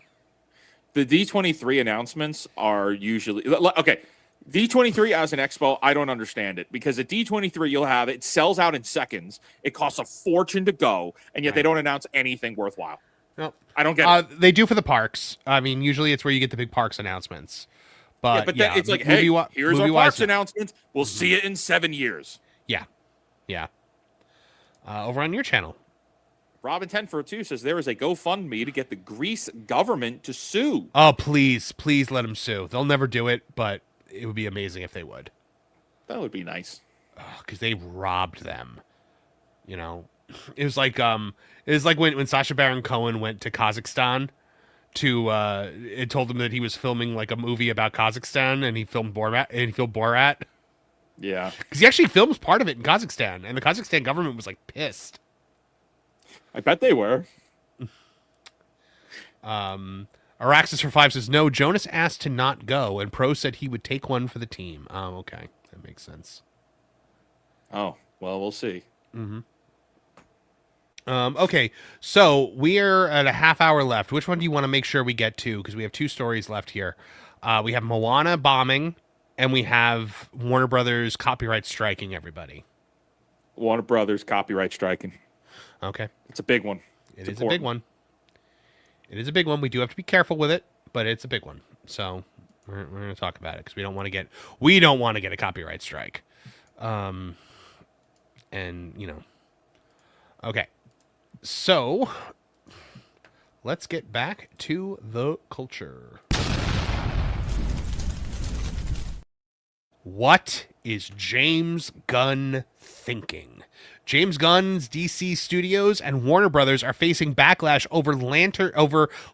The D23 announcements are usually... Okay, D23 as an expo, I don't understand it. Because at D23, you'll have... It sells out in seconds. It costs a fortune to go. And yet they don't announce anything worthwhile. Nope. I don't get it. They do for the parks. I mean, usually it's where you get the big parks announcements. But then it's like, hey, here's our parks announcement. We'll see it in 7 years. Yeah. Yeah. Over on your channel. Robin 1042 says there is a GoFundMe to get the Greece government to sue. Oh, please let them sue. They'll never do it, but it would be amazing if they would. That would be nice. Because they robbed them. You know, it was like when Sacha Baron Cohen went to Kazakhstan to it told him that he was filming like a movie about Kazakhstan, and he filmed Borat. Yeah, because he actually films part of it in Kazakhstan, and the Kazakhstan government was like pissed. I bet they were. Araxis for 5 says no. Jonas asked to not go, and Pro said he would take one for the team. Oh, okay, that makes sense. Oh well, we'll see. Mm-hmm. Okay, so we're at a half hour left. Which one do you want to make sure we get to? Because we have 2 stories left here. We have Moana bombing, and we have Warner Brothers copyright striking everybody. Warner Brothers copyright striking. Okay. It's a big one. It is a big one. It is a big one. We do have to be careful with it, but it's a big one. So we're going to talk about it because we don't want to get a copyright strike. And you know. Okay. So let's get back to the culture. What is James Gunn thinking? James Gunn's DC Studios and Warner Brothers are facing backlash over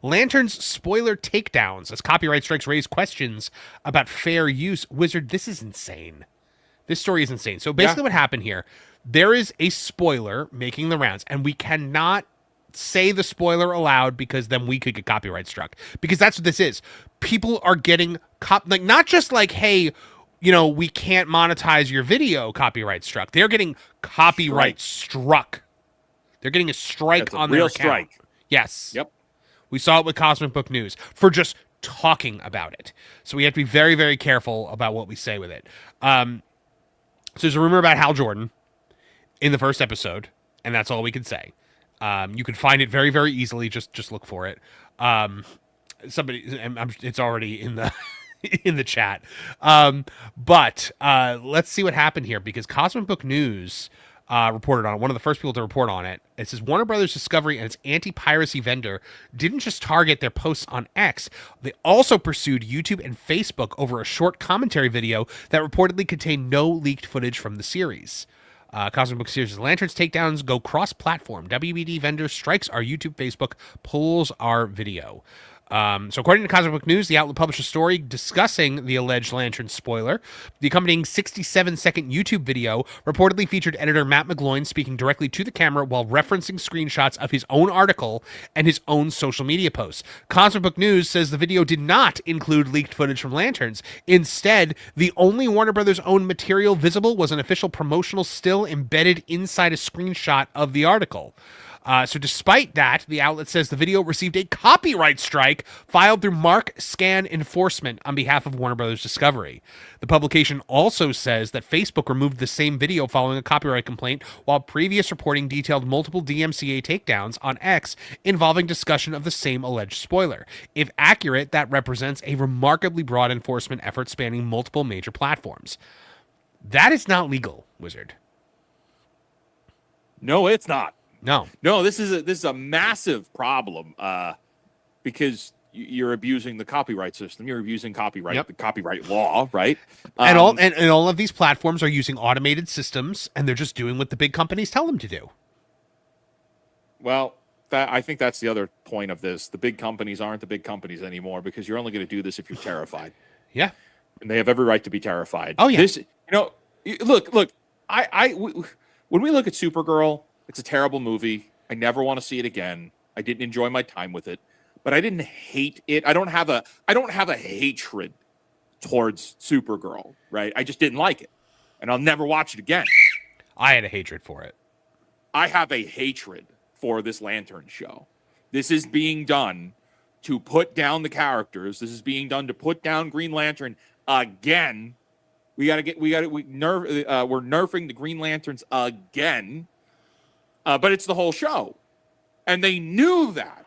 Lantern's spoiler takedowns as copyright strikes raise questions about fair use. Wizard, this is insane. This story is insane. So basically what happened here, there is a spoiler making the rounds, and we cannot say the spoiler aloud because then we could get copyright struck. Because that's what this is. People are getting not just like, hey, you know, we can't monetize your video, copyright struck. They're getting copyright struck. They're getting a strike on their account. Strike. Yes. Yep. We saw it with Cosmic Book News for just talking about it. So we have to be very, very careful about what we say with it. So there's a rumor about Hal Jordan in the first episode, and that's all we can say. You can find it very, very easily. Just look for it. It's already in the in the chat. But let's see what happened here, because Cosmic Book News reported on it. One of the first people to report on it. It says Warner Brothers Discovery and its anti-piracy vendor didn't just target their posts on X. They also pursued YouTube and Facebook over a short commentary video that reportedly contained no leaked footage from the series. Cosmic Book Series' Lantern's takedowns go cross-platform. WBD vendor strikes our YouTube, Facebook, pulls our video. So according to Cosmic Book News, the outlet published a story discussing the alleged Lantern spoiler. The accompanying 67-second YouTube video reportedly featured editor Matt McGloin speaking directly to the camera while referencing screenshots of his own article and his own social media posts. Cosmic Book News says the video did not include leaked footage from Lanterns. Instead, the only Warner Brothers owned material visible was an official promotional still embedded inside a screenshot of the article. So despite that, the outlet says the video received a copyright strike filed through Mark Scan Enforcement on behalf of Warner Brothers Discovery. The publication also says that Facebook removed the same video following a copyright complaint, while previous reporting detailed multiple DMCA takedowns on X involving discussion of the same alleged spoiler. If accurate, that represents a remarkably broad enforcement effort spanning multiple major platforms. That is not legal, Wizard. No, it's not. No, this is a massive problem because you're abusing the copyright system. You're abusing the copyright law, right? And all of these platforms are using automated systems, and they're just doing what the big companies tell them to do. Well, I think that's the other point of this. The big companies aren't the big companies anymore because you're only going to do this if you're terrified. Yeah, and they have every right to be terrified. Oh yeah. Look. When we look at Supergirl. It's a terrible movie. I never want to see it again. I didn't enjoy my time with it, but I didn't hate it. I don't have a hatred towards Supergirl, right? I just didn't like it, and I'll never watch it again. I had a hatred for it. I have a hatred for this Lantern show. This is being done to put down the characters. This is being done to put down Green Lantern again. We're nerfing the Green Lanterns again. But it's the whole show. And they knew that.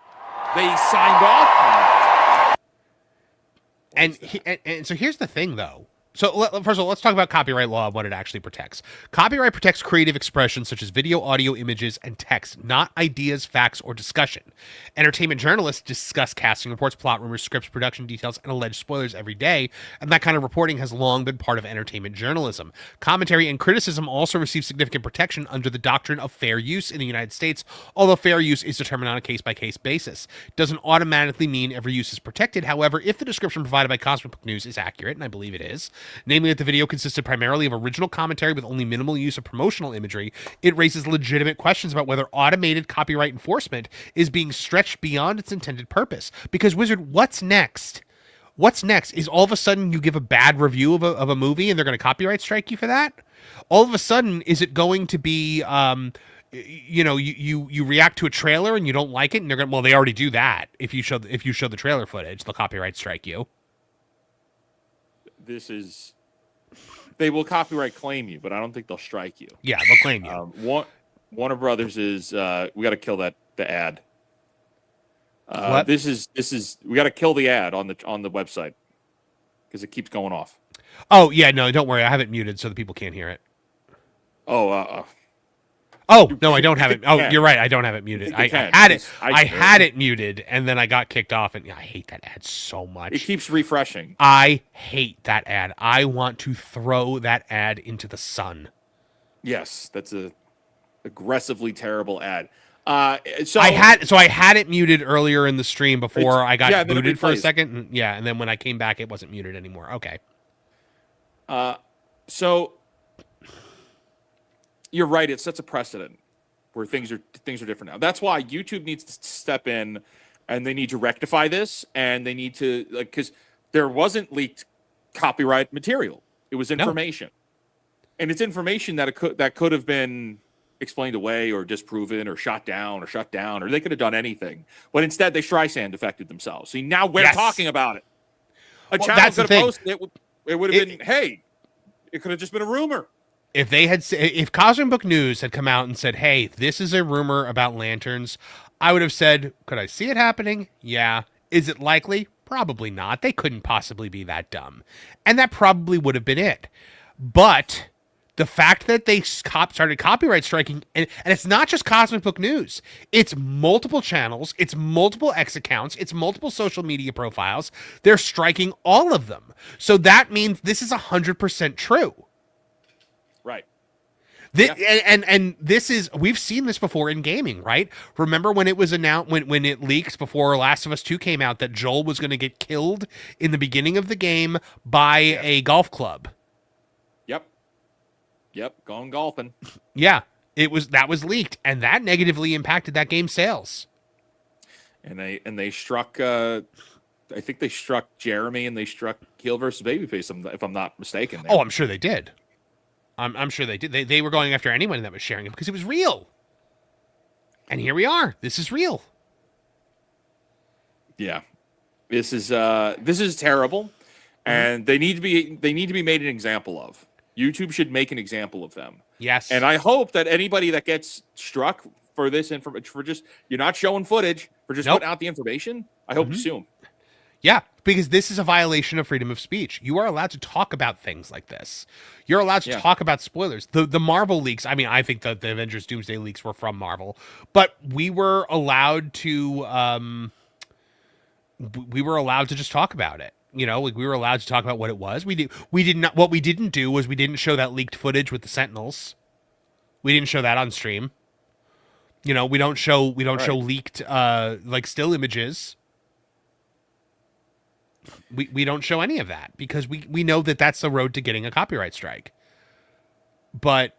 They signed off on it. And so here's the thing, though. So first of all, let's talk about copyright law and what it actually protects. Copyright protects creative expression such as video, audio, images, and text, not ideas, facts, or discussion. Entertainment journalists discuss casting reports, plot rumors, scripts, production details, and alleged spoilers every day, and that kind of reporting has long been part of entertainment journalism. Commentary and criticism also receive significant protection under the doctrine of fair use in the United States, although fair use is determined on a case-by-case basis. It doesn't automatically mean every use is protected. However, if the description provided by Cosmic Book News is accurate, and I believe it is, namely that the video consisted primarily of original commentary with only minimal use of promotional imagery, it raises legitimate questions about whether automated copyright enforcement is being stretched beyond its intended purpose. Because, Wizard, what's next? What's next? Is all of a sudden you give a bad review of a movie and they're going to copyright strike you for that? All of a sudden, is it going to be, you react to a trailer and you don't like it and they're going to, well, they already do that. If you show the trailer footage, they'll copyright strike you. They will copyright claim you, but I don't think they'll strike you. Yeah, they'll claim you. Warner Brothers is we got to kill the ad. What? This is we got to kill the ad on the website because it keeps going off. Oh yeah, no, don't worry, I have it muted so the people can't hear it. Oh, no, I don't have it. Oh, you're right, I don't have it muted. I had it. I had it muted, and then I got kicked off, and I hate that ad so much. It keeps refreshing. I hate that ad. I want to throw that ad into the sun. Yes, that's a aggressively terrible ad. So I had it muted earlier in the stream before I got booted for a second. And then when I came back, it wasn't muted anymore. Okay. So you're right. It sets a precedent where things are different now. That's why YouTube needs to step in, and they need to rectify this, and they need to because there wasn't leaked copyright material. It was information, and it's information that could have been explained away or disproven or shut down, or they could have done anything. But instead, they Streisand affected themselves. See, now we're talking about it. A channel could have posted it. It would have been, hey, it could have just been a rumor. If Cosmic Book News had come out and said, hey, this is a rumor about lanterns, I would have said, could I see it happening? Yeah. Is it likely? Probably not. They couldn't possibly be that dumb. And that probably would have been it. But the fact that they started copyright striking, and it's not just Cosmic Book News, it's multiple channels, it's multiple X accounts, it's multiple social media profiles. They're striking all of them. So that means this is 100% true. Right. And this is, we've seen this before in gaming, right? Remember when it was announced, when it leaked before Last of Us 2 came out, that Joel was going to get killed in the beginning of the game by a golf club. Yep, going golfing. Yeah, that was leaked, and that negatively impacted that game's sales. And they struck. I think they struck Jeremy, and they struck Heel versus Babyface, if I'm not mistaken. Oh, I'm sure they did. I'm sure they did. They were going after anyone that was sharing it because it was real. And here we are. This is real. Yeah, this is terrible, and they need to be made an example of. YouTube should make an example of them. Yes. And I hope that anybody that gets struck for this for just you're not showing footage, for just putting out the information, I hope you sue them. Yeah, because this is a violation of freedom of speech. You are allowed to talk about things like this. You're allowed to talk about spoilers. The Marvel leaks, I mean, I think that the Avengers Doomsday leaks were from Marvel, but we were allowed to just talk about it. You know, like we were allowed to talk about what it was. What we didn't do was we didn't show that leaked footage with the Sentinels. We didn't show that on stream. You know, we don't show leaked like still images. We don't show any of that because we know that that's the road to getting a copyright strike. But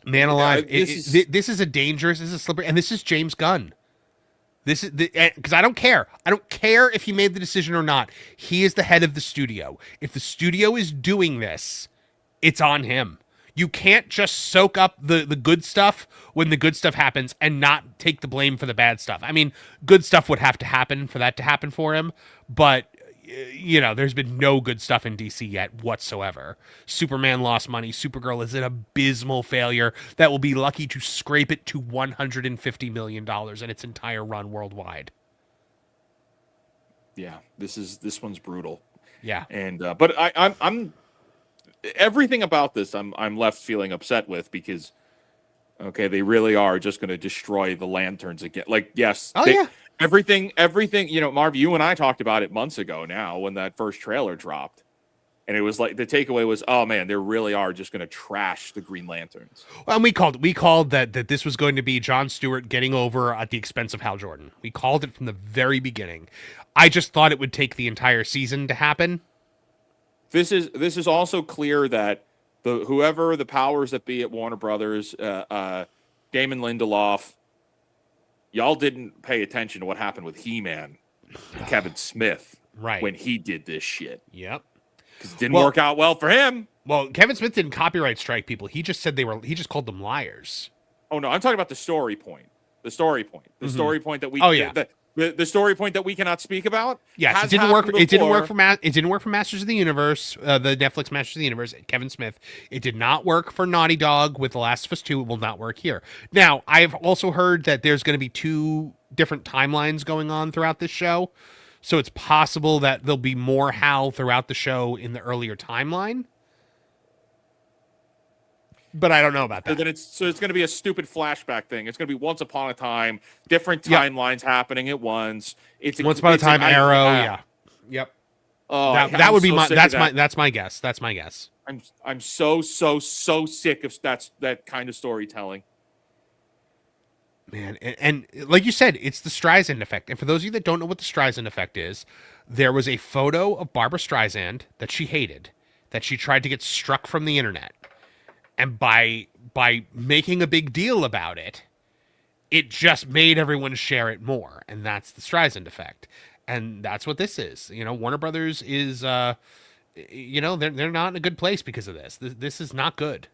man alive, this is a slippery, and this is James Gunn. This is because I don't care. I don't care if he made the decision or not. He is the head of the studio. If the studio is doing this, it's on him. You can't just soak up the good stuff when the good stuff happens and not take the blame for the bad stuff. I mean, good stuff would have to happen for that to happen for him, but you know, there's been no good stuff in DC yet whatsoever. Superman lost money. Supergirl is an abysmal failure that will be lucky to scrape it to $150 million in its entire run worldwide. Yeah, this one's brutal. Yeah. And but I'm everything about this I'm left feeling upset with because okay, they really are just going to destroy the lanterns again. Like, yes, Oh, yeah. everything. Marv, you and I talked about it months ago now when that first trailer dropped. And it was like the takeaway was, oh man, they really are just going to trash the Green Lanterns. Well, and we called that this was going to be Jon Stewart getting over at the expense of Hal Jordan. We called it from the very beginning. I just thought it would take the entire season to happen. This is also clear that whoever the powers that be at Warner Brothers, Damon Lindelof, y'all didn't pay attention to what happened with He-Man and Kevin Smith when he did this shit. Yep. Because it didn't work out well for him. Well, Kevin Smith didn't copyright strike people. He just said he just called them liars. Oh no, I'm talking about the story point. The story point. The story point that we. Oh yeah. The story point that we cannot speak about. Yes, it didn't work. It didn't work for Masters of the Universe, the Netflix Masters of the Universe. Kevin Smith. It did not work for Naughty Dog with The Last of Us 2. It will not work here. Now, I've also heard that there's going to be 2 different timelines going on throughout this show, so it's possible that there'll be more Hal throughout the show in the earlier timeline. But I don't know about that. So it's going to be a stupid flashback thing. It's going to be once upon a time, different timelines happening at once. It's once upon a time Arrow. Yeah. Yep. Oh, that would be that's my guess. That's my guess. I'm so sick of that kind of storytelling. Man, and like you said, it's the Streisand effect. And for those of you that don't know what the Streisand effect is, there was a photo of Barbara Streisand that she hated, that she tried to get struck from the internet. And by making a big deal about it, it just made everyone share it more. And that's the Streisand effect. And that's what this is. Warner Brothers is, they're not in a good place because of this. This is not good.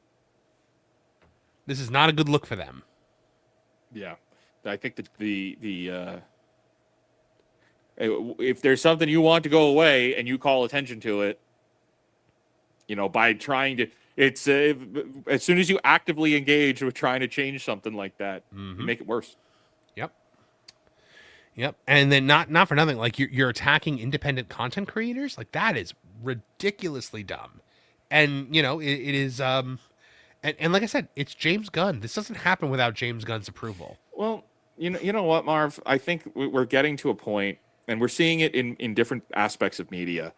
This is not a good look for them. Yeah. I think that the if there's something you want to go away and you call attention to it, by trying to, it's as soon as you actively engage with trying to change something like that, you make it worse. Yep. And then not for nothing, like you're attacking independent content creators. Like that is ridiculously dumb. And it is and like I said, it's James Gunn. This doesn't happen without James Gunn's approval. Well, you know what, Marv? I think we're getting to a point, and we're seeing it in different aspects of media.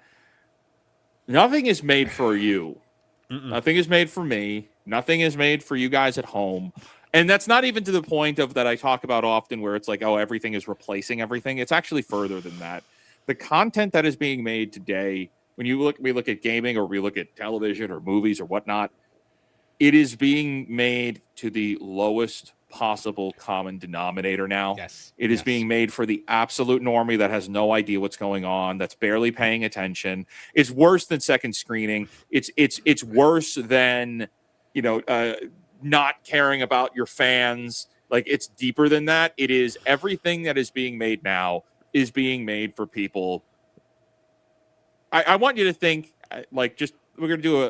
Nothing is made for you. Nothing is made for me. Nothing is made for you guys at home. And that's not even to the point of that I talk about often where it's like, oh, everything is replacing everything. It's actually further than that. The content that is being made today, when we look at gaming or we look at television or movies or whatnot, it is being made to the lowest possible common denominator now. Yes. It is being made for the absolute normie that has no idea what's going on, that's barely paying attention. It's worse than second screening. It's worse than, not caring about your fans. Like, it's deeper than that. It is everything that is being made now is being made for people. I want you to think, just we're going to do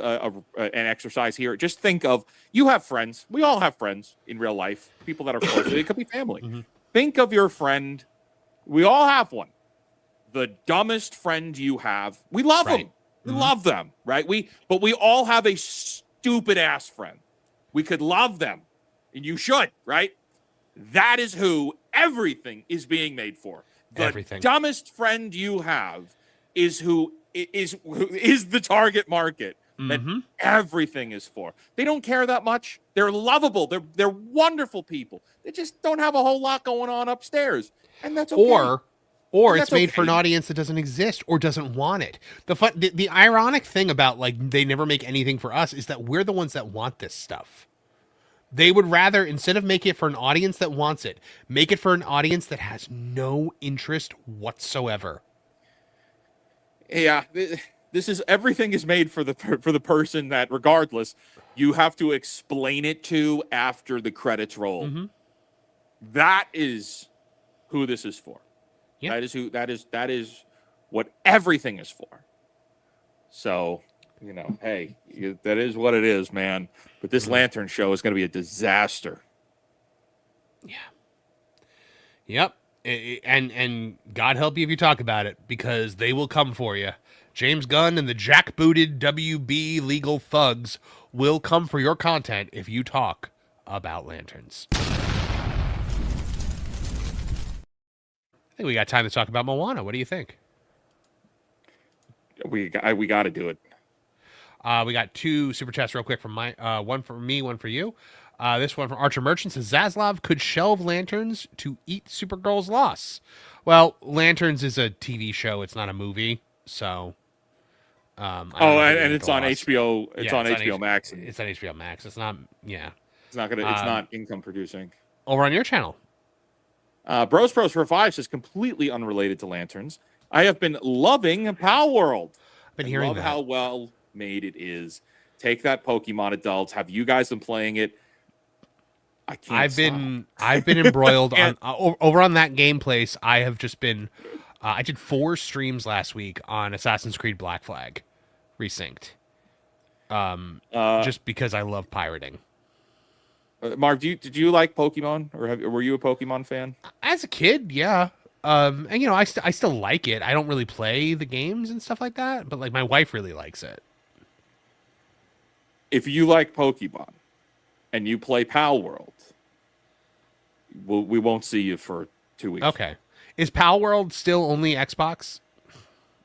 an exercise here. Just think of, you have friends. We all have friends in real life, people that are close. It could be family. Think of your friend. We all have one. The dumbest friend you have. We love them. We love them, right? But we all have a stupid ass friend. We could love them, and you should, right? That is who everything is being made for. The dumbest friend you have is who is the target market that everything is for. They don't care that much. They're lovable. They're wonderful people. They just don't have a whole lot going on upstairs, and that's okay. Or it's made for an audience that doesn't exist or doesn't want it. The ironic thing about they never make anything for us is that we're the ones that want this stuff. They would rather, instead of make it for an audience that wants it, make it for an audience that has no interest whatsoever. Yeah, this is, everything is made for the person that, regardless, you have to explain it to after the credits roll. That is who this is for. Yep. That is what everything is for. So, hey, that is what it is, man. But this Lantern show is going to be a disaster. Yeah. Yep. And God help you if you talk about it, because they will come for you. James Gunn and the jackbooted WB legal thugs will come for your content if you talk about lanterns. I think we got time to talk about Moana. What do you think? We got to do it. We got 2 super chats real quick from one for me, one for you. This one from Archer Merchant says Zaslav could shelve Lanterns to eat Supergirl's loss. Well, Lanterns is a TV show; it's not a movie, so. And it's on HBO. It's on HBO Max. It's on HBO Max. It's not. Yeah. It's not gonna. It's not income producing. Over on your channel. Bros for 5 says completely unrelated to Lanterns. I have been loving Pow World. I've been hearing that. How well made it is. Take that, Pokemon adults. Have you guys been playing it? I can't. I've been embroiled on over on that game place. I have just been. I did 4 streams last week on Assassin's Creed Black Flag, resynced. Just because I love pirating. Marv, did you like Pokemon, or were you a Pokemon fan? As a kid, yeah. And I still like it. I don't really play the games and stuff like that, but like my wife really likes it. If you like Pokemon and you play Pow World, we won't see you for 2 weeks. Okay. Is Pow World still only Xbox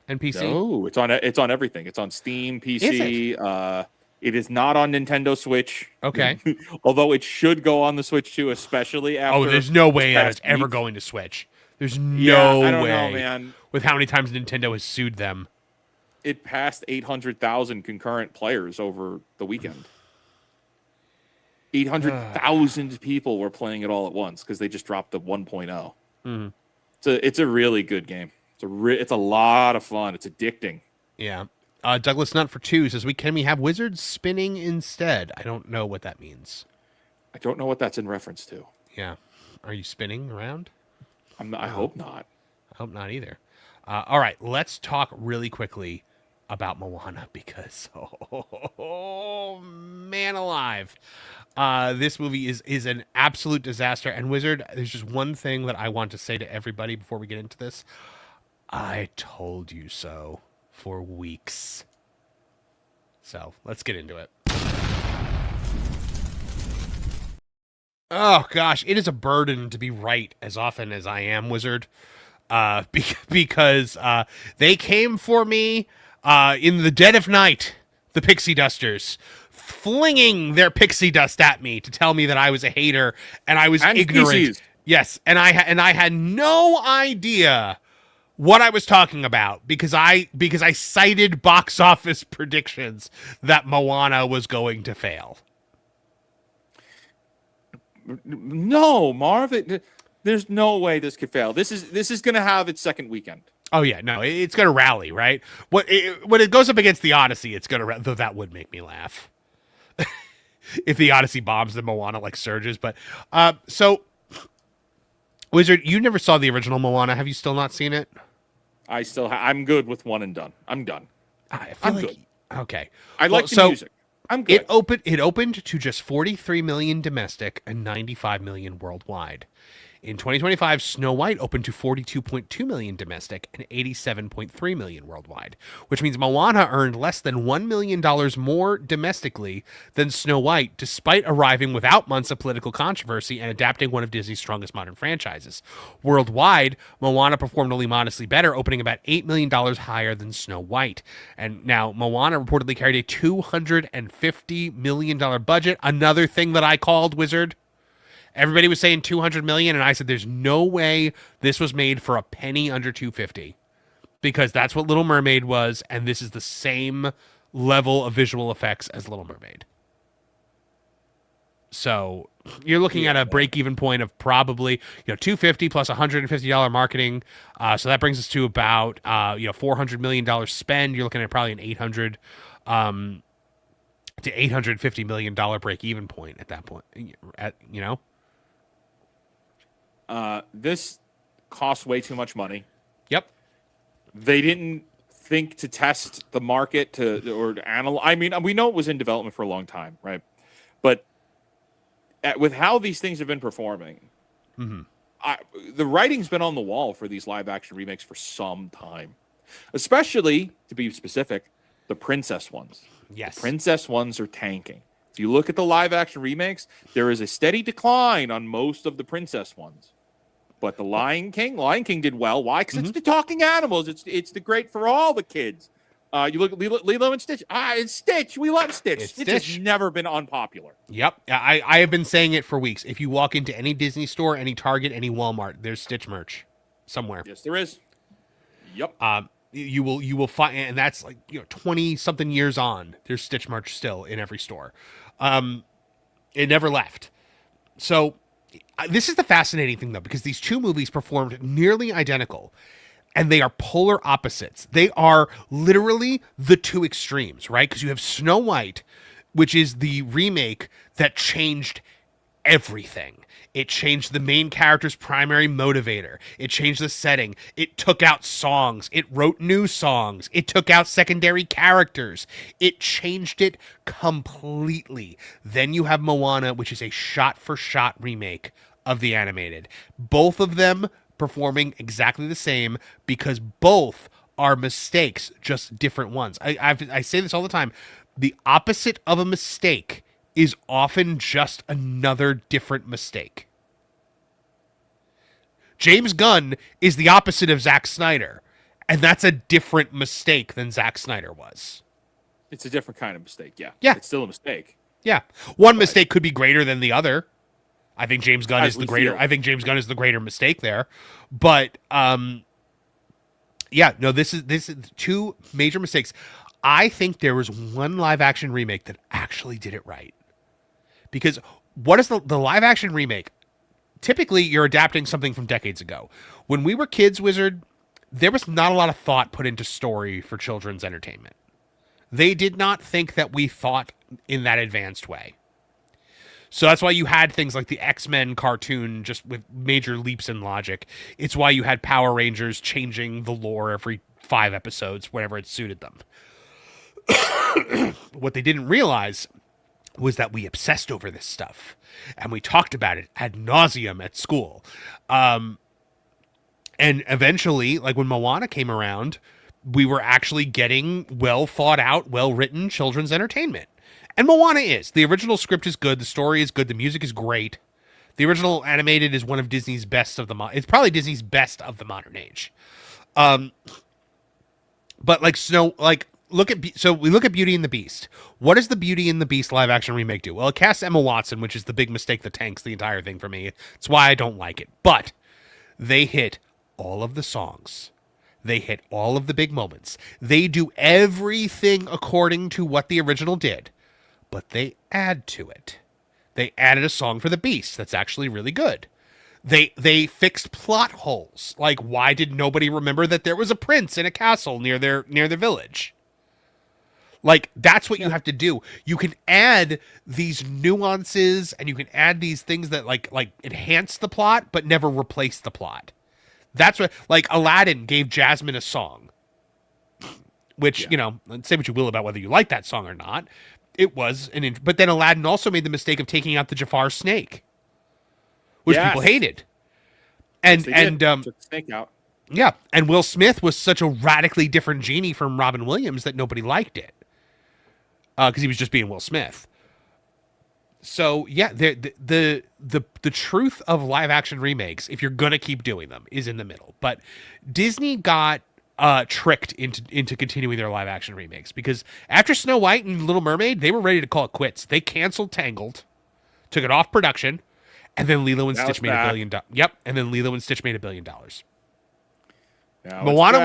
and PC? No, it's on everything. It's on Steam, PC. It is not on Nintendo Switch. Okay. Although it should go on the Switch too, especially after. Oh, there's no way that it's ever going to Switch. There's no way. I don't know, man. With how many times Nintendo has sued them. It passed 800,000 concurrent players over the weekend. 800,000 people were playing it all at once because they just dropped the 1.0. Mm-hmm. It's a really good game. It's a lot of fun. It's addicting. Yeah. Douglas Nutt for 2 says, can we have wizards spinning instead? I don't know what that means. I don't know what that's in reference to. Yeah. Are you spinning around? I hope not. I hope not either. All right. Let's talk really quickly about Moana because, oh man alive. This movie is an absolute disaster. And Wizard, there's just one thing that I want to say to everybody before we get into this. I told you so for weeks. So let's get into it. Oh gosh, it is a burden to be right as often as I am, Wizard. Because they came for me in the dead of night, the pixie dusters, flinging their pixie dust at me to tell me that I was a hater and I was ignorant. Species. Yes, and I had no idea what I was talking about because I cited box office predictions that Moana was going to fail. No, Marv, there's no way this could fail. This is going to have its second weekend. Oh yeah, no, it's going to rally, right? When it goes up against the Odyssey, it's going to though that would make me laugh. If the Odyssey bombs, then Moana like surges. But so, Wizard, you never saw the original Moana. Have you still not seen it? I'm good with one and done. I'm done. I'm good. Okay. I like the music. I'm good. It opened to just 43 million domestic and 95 million worldwide. In 2025, Snow White opened to 42.2 million domestic and 87.3 million worldwide, which means Moana earned less than $1 million more domestically than Snow White, despite arriving without months of political controversy and adapting one of Disney's strongest modern franchises. Worldwide, Moana performed only modestly better, opening about $8 million higher than Snow White. And now, Moana reportedly carried a $250 million budget, another thing that I called, Wizard. Everybody was saying 200 million, and I said there's no way this was made for a penny under 250 because that's what Little Mermaid was, and this is the same level of visual effects as Little Mermaid. So you're looking at a break-even point of probably $250 plus $150 marketing. So that brings us to about $400 million spend. You're looking at probably an $800 to $850 million break-even point at that point. This costs way too much money. Yep. They didn't think to test the market or analyze. I mean, we know it was in development for a long time, right? But with how these things have been performing, the writing's been on the wall for these live action remakes for some time. Especially, to be specific, the princess ones. Yes. The princess ones are tanking. If you look at the live action remakes, there is a steady decline on most of the princess ones. But the Lion King did well. Why? Because it's the talking animals. It's the great for all the kids. You look at Lilo and Stitch. It's Stitch. We love Stitch. It's Stitch Stitch. has never been unpopular. Yep. I have been saying it for weeks. If you walk into any Disney store, any Target, any Walmart, there's Stitch merch somewhere. Yes, there is. Yep. You will find, and that's like 20 something years on. There's Stitch merch still in every store. It never left. So this is the fascinating thing though, because these two movies performed nearly identical. And they are polar opposites. They are literally the two extremes, right? Because you have Snow White, which is the remake that changed everything. It changed the main character's primary motivator. It changed the setting. It took out songs. It wrote new songs. It took out secondary characters. It changed it completely. Then you have Moana, which is a shot-for-shot remake of the animated. Both of them performing exactly the same because both are mistakes, just different ones. I say this all the time. The opposite of a mistake is often just another different mistake. James Gunn is the opposite of Zack Snyder, and that's a different mistake than Zack Snyder was. It's a different kind of mistake. Yeah. Yeah. It's still a mistake. Yeah. One mistake could be greater than the other. I think James Gunn As is we the greater. feel. I think James Gunn is the greater mistake there, but yeah, no. This is two major mistakes. I think there was one live action remake that actually did it right, because what is the live action remake? Typically, you're adapting something from decades ago. When we were kids, Wizard, there was not a lot of thought put into story for children's entertainment. They did not think that we thought in that advanced way. So that's why you had things like the X-Men cartoon just with major leaps in logic. It's why you had Power Rangers changing the lore every 5 episodes whenever it suited them. What they didn't realize was that we obsessed over this stuff. And we talked about it ad nauseum at school. And eventually, like when Moana came around, we were actually getting well thought out, well-written children's entertainment. And Moana is. The original script is good. The story is good. The music is great. The original animated is one of Disney's best of the it's probably Disney's best of the modern age. But like we look at Beauty and the Beast. What does the Beauty and the Beast live action remake do? Well, it casts Emma Watson, which is the big mistake that tanks the entire thing for me. It's why I don't like it. But they hit all of the songs. They hit all of the big moments. They do everything according to what the original did. But they add to it. They added a song for the Beast that's actually really good. They fixed plot holes. Like, why did nobody remember that there was a prince in a castle near their village? Like, that's what you have to do. You can add these nuances and you can add these things that like enhance the plot but never replace the plot. That's what, like, Aladdin gave Jasmine a song. Which, say what you will about whether you like that song or not. It was but then Aladdin also made the mistake of taking out the Jafar snake, which people hated. And took the snake out. Yeah, and Will Smith was such a radically different genie from Robin Williams that nobody liked it because he was just being Will Smith. So yeah, the truth of live action remakes, if you're gonna keep doing them, is in the middle. But Disney got tricked into continuing their live action remakes because after Snow White and Little Mermaid, they were ready to call it quits. They canceled Tangled, took it off production, and then Lilo and Stitch made $1 billion. Yep, and then Lilo and Stitch made $1 billion. Moana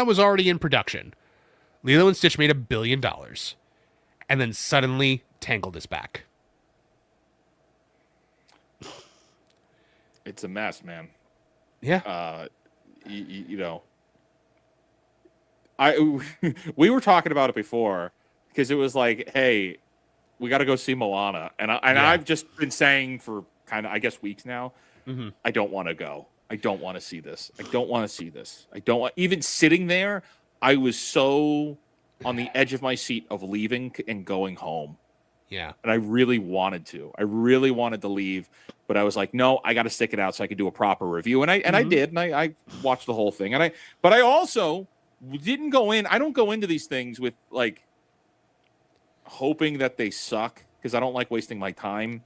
was already in production. Lilo and Stitch made $1 billion, and then suddenly Tangled is back. It's a mess, man. Yeah. We were talking about it before because it was like, hey, we got to go see Moana, and I've just been saying for kind of, I guess, weeks now, I don't want to go. I don't want to see this. I don't want to see this. I don't want, even sitting there, I was so on the edge of my seat of leaving and going home. Yeah. And I really wanted to. I really wanted to leave, but I was like, no, I got to stick it out so I could do a proper review. And I did, and I watched the whole thing. But I also didn't go in. I don't go into these things with like hoping that they suck because I don't like wasting my time.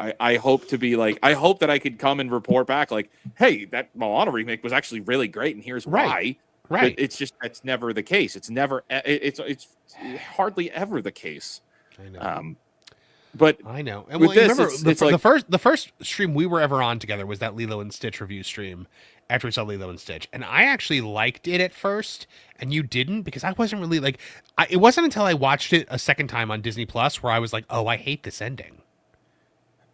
I hope to be like, I hope that I could come and report back like, hey, that Moana remake was actually really great, and here's why. Right. But it's just that's never the case. It's never. It's hardly ever the case. I know. But I know. And with well, this, remember the first stream we were ever on together was that Lilo and Stitch review stream after we saw Lilo and Stitch. And I actually liked it at first, and you didn't, because I wasn't really like it wasn't until I watched it a second time on Disney Plus where I was like, oh, I hate this ending.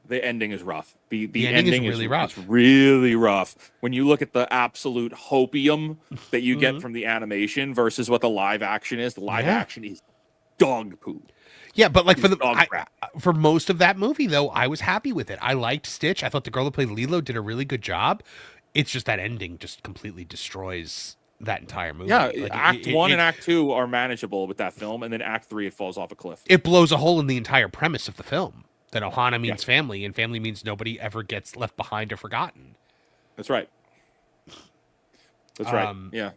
The ending is rough. The ending is really rough. It's really rough. When you look at the absolute hopium that you get from the animation versus what the live action is, the live action is dog poop. Yeah, but like for most of that movie, though, I was happy with it. I liked Stitch. I thought the girl who played Lilo did a really good job. It's just that ending just completely destroys that entire movie. Yeah, like Act 1 and Act 2 are manageable with that film, and then Act 3, it falls off a cliff. It blows a hole in the entire premise of the film. That Ohana means family, and family means nobody ever gets left behind or forgotten. That's right. That's right. Yeah.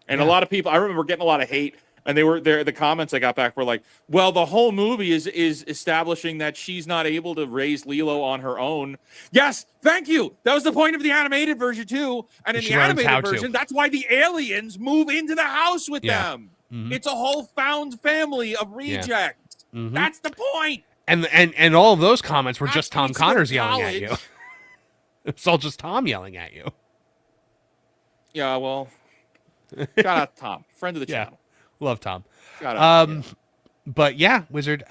And a lot of people, I remember getting a lot of hate. And they were there. The comments I got back were like, "Well, the whole movie is establishing that she's not able to raise Lilo on her own." Yes, thank you. That was the point of the animated version too. And in the animated version, that's why the aliens move into the house with them. Mm-hmm. It's a whole found family of rejects. Yeah. Mm-hmm. That's the point. And all of those comments were just Tom Connors yelling at you. It's all just Tom yelling at you. Yeah, well, shout out to Tom, friend of the channel. Love Tom. Yeah. But yeah, Wizard,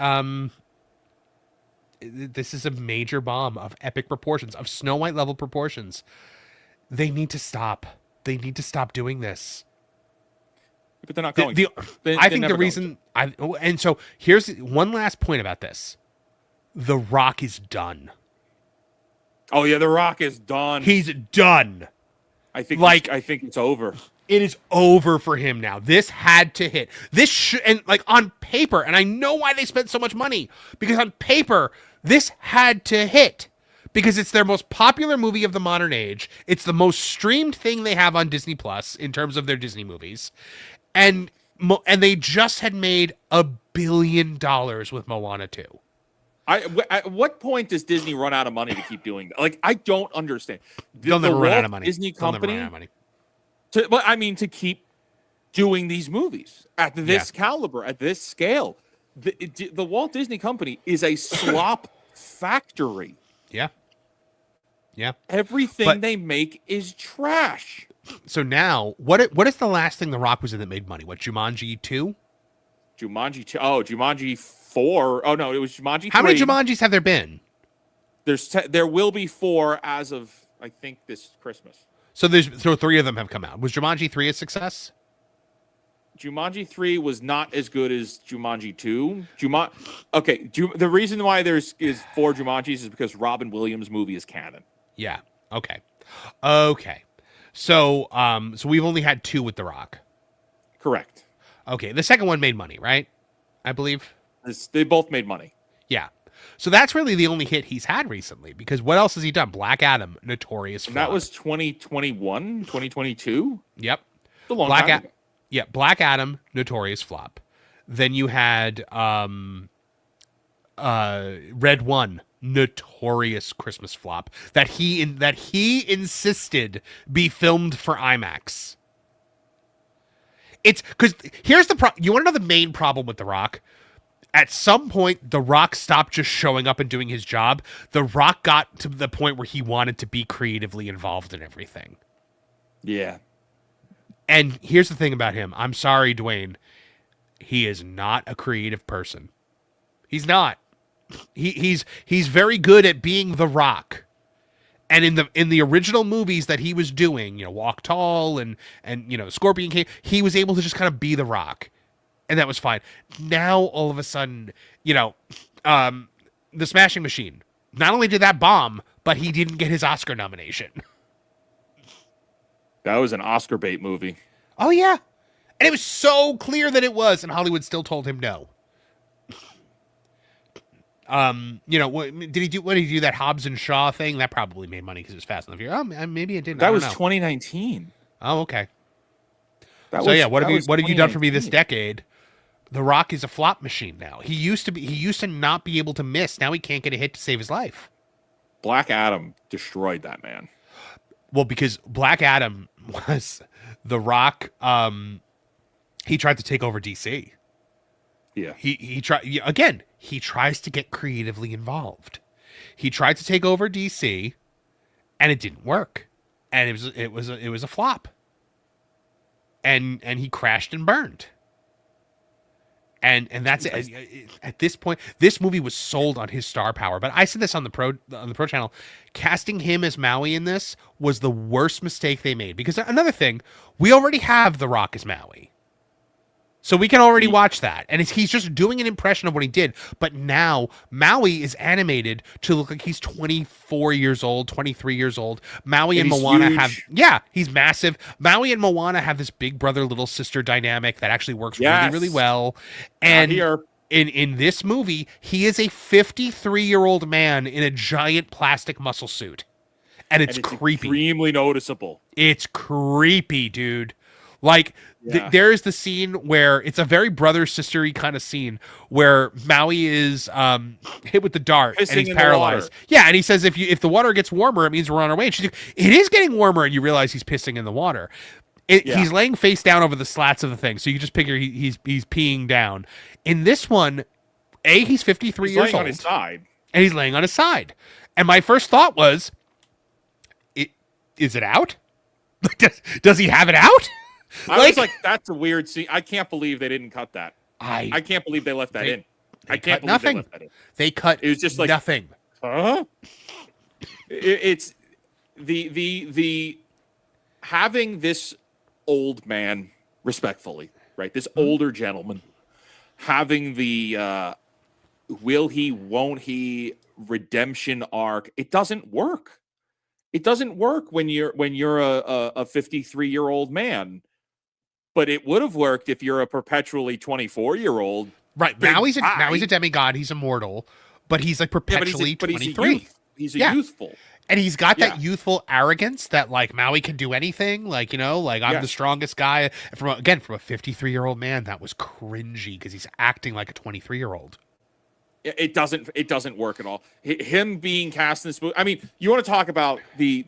this is a major bomb of epic proportions, of Snow White level proportions. They need to stop. They need to stop doing this. But they're not going. I think the reason and so here's one last point about this. The Rock is done. Oh yeah, The Rock is done. He's done. I think it's over. It is over for him now. This had to hit. And like on paper, and I know why they spent so much money, because on paper, this had to hit. Because it's their most popular movie of the modern age. It's the most streamed thing they have on Disney Plus in terms of their Disney movies. And they just had made $1 billion with Moana 2. At what point does Disney run out of money to keep doing that? Like, I don't understand. They'll never run out of money. Disney company. To keep doing these movies at this caliber, at this scale. The Walt Disney Company is a slop factory. Yeah. Yeah. Everything they make is trash. So now, what is the last thing The Rock was in that made money? What, Jumanji 2? Jumanji 2. Oh, Jumanji 4. Oh, no, it was Jumanji 3. How many Jumanjis have there been? There will be 4 as of, I think, this Christmas. So 3 of them have come out. Was Jumanji 3 a success? Jumanji 3 was not as good as Jumanji 2. The reason why is 4 Jumanjis is because Robin Williams' movie is canon. Yeah. Okay. So we've only had 2 with The Rock. Correct. Okay. The second one made money, right? I believe. They both made money. Yeah. So that's really the only hit he's had recently, because what else has he done? Black Adam, notorious flop. That was 2021, 2022? Yep. A long time ago. Yeah, Black Adam, notorious flop. Then you had Red One, notorious Christmas flop that he insisted be filmed for IMAX. It's because here's the you want to know the main problem with The Rock? At some point, The Rock stopped just showing up and doing his job. The Rock got to the point where he wanted to be creatively involved in everything. Yeah. And here's the thing about him. I'm sorry, Dwayne. He is not a creative person. He's not. He's very good at being The Rock. And in the original movies that he was doing, Walk Tall and Scorpion King, he was able to just kind of be The Rock. And that was fine. Now, all of a sudden, The Smashing Machine. Not only did that bomb, but he didn't get his Oscar nomination. That was an Oscar bait movie. Oh, yeah. And it was so clear that it was, and Hollywood still told him no. You know, did he do? What did he do? That Hobbs and Shaw thing that probably made money because it was Fast and the Furious. Oh, maybe it didn't. That I don't was know. 2019. Oh, okay. That So was, yeah, what that have you was what have you done for me this 2019. decade? The Rock is a flop machine now. He used to not be able to miss. Now he can't get a hit to save his life. Black Adam destroyed that man. Well, because Black Adam was the Rock. He tried to take over DC. Yeah. He tried again. He tries to get creatively involved. He tried to take over DC, and it didn't work, and it was a flop. And he crashed and burned. And that's it. At this point, this movie was sold on his star power. But I said this on the pro channel. Casting him as Maui in this was the worst mistake they made. Because another thing, we already have The Rock as Maui. So we can already watch that. And he's just doing an impression of what he did. But now Maui is animated to look like he's 24 years old, 23 years old. Maui and Moana huge. he's massive. Maui and Moana have this big brother, little sister dynamic that actually works really, really well. And here. In this movie, he is a 53-year-old man in a giant plastic muscle suit. And it's creepy. Extremely noticeable. It's creepy, dude. Like, there is the scene where it's a very brother-sistery kind of scene where Maui is hit with the dart Pissing and he's in the paralyzed. water. Yeah, and he says if the water gets warmer, it means we're on our way. And she's like, it is getting warmer, and you realize he's pissing in the water. He's laying face down over the slats of the thing, so you can just figure he's peeing down. In this one, he's 53 years old. On his side. And he's laying on his side. And my first thought was, is it out? Does he have it out? I was like, that's a weird scene. I can't believe they didn't cut that. I can't believe they left that in. I can't cut believe nothing. they left that in. They cut It was just like nothing. Huh? It's the having this old man, respectfully, right? This older gentleman having the will he, won't he redemption arc. It doesn't work. It doesn't work when you're a 53-year-old man. But it would have worked if you're a perpetually 24-year-old. Right. Now he's a demigod, he's immortal, but he's like perpetually 23. He's a youthful. And he's got that youthful arrogance that like Maui can do anything, like, you know, like I'm the strongest guy. From a 53-year-old man, that was cringy because he's acting like a 23-year-old. It doesn't work at all. Him being cast in this movie. I mean, you want to talk about the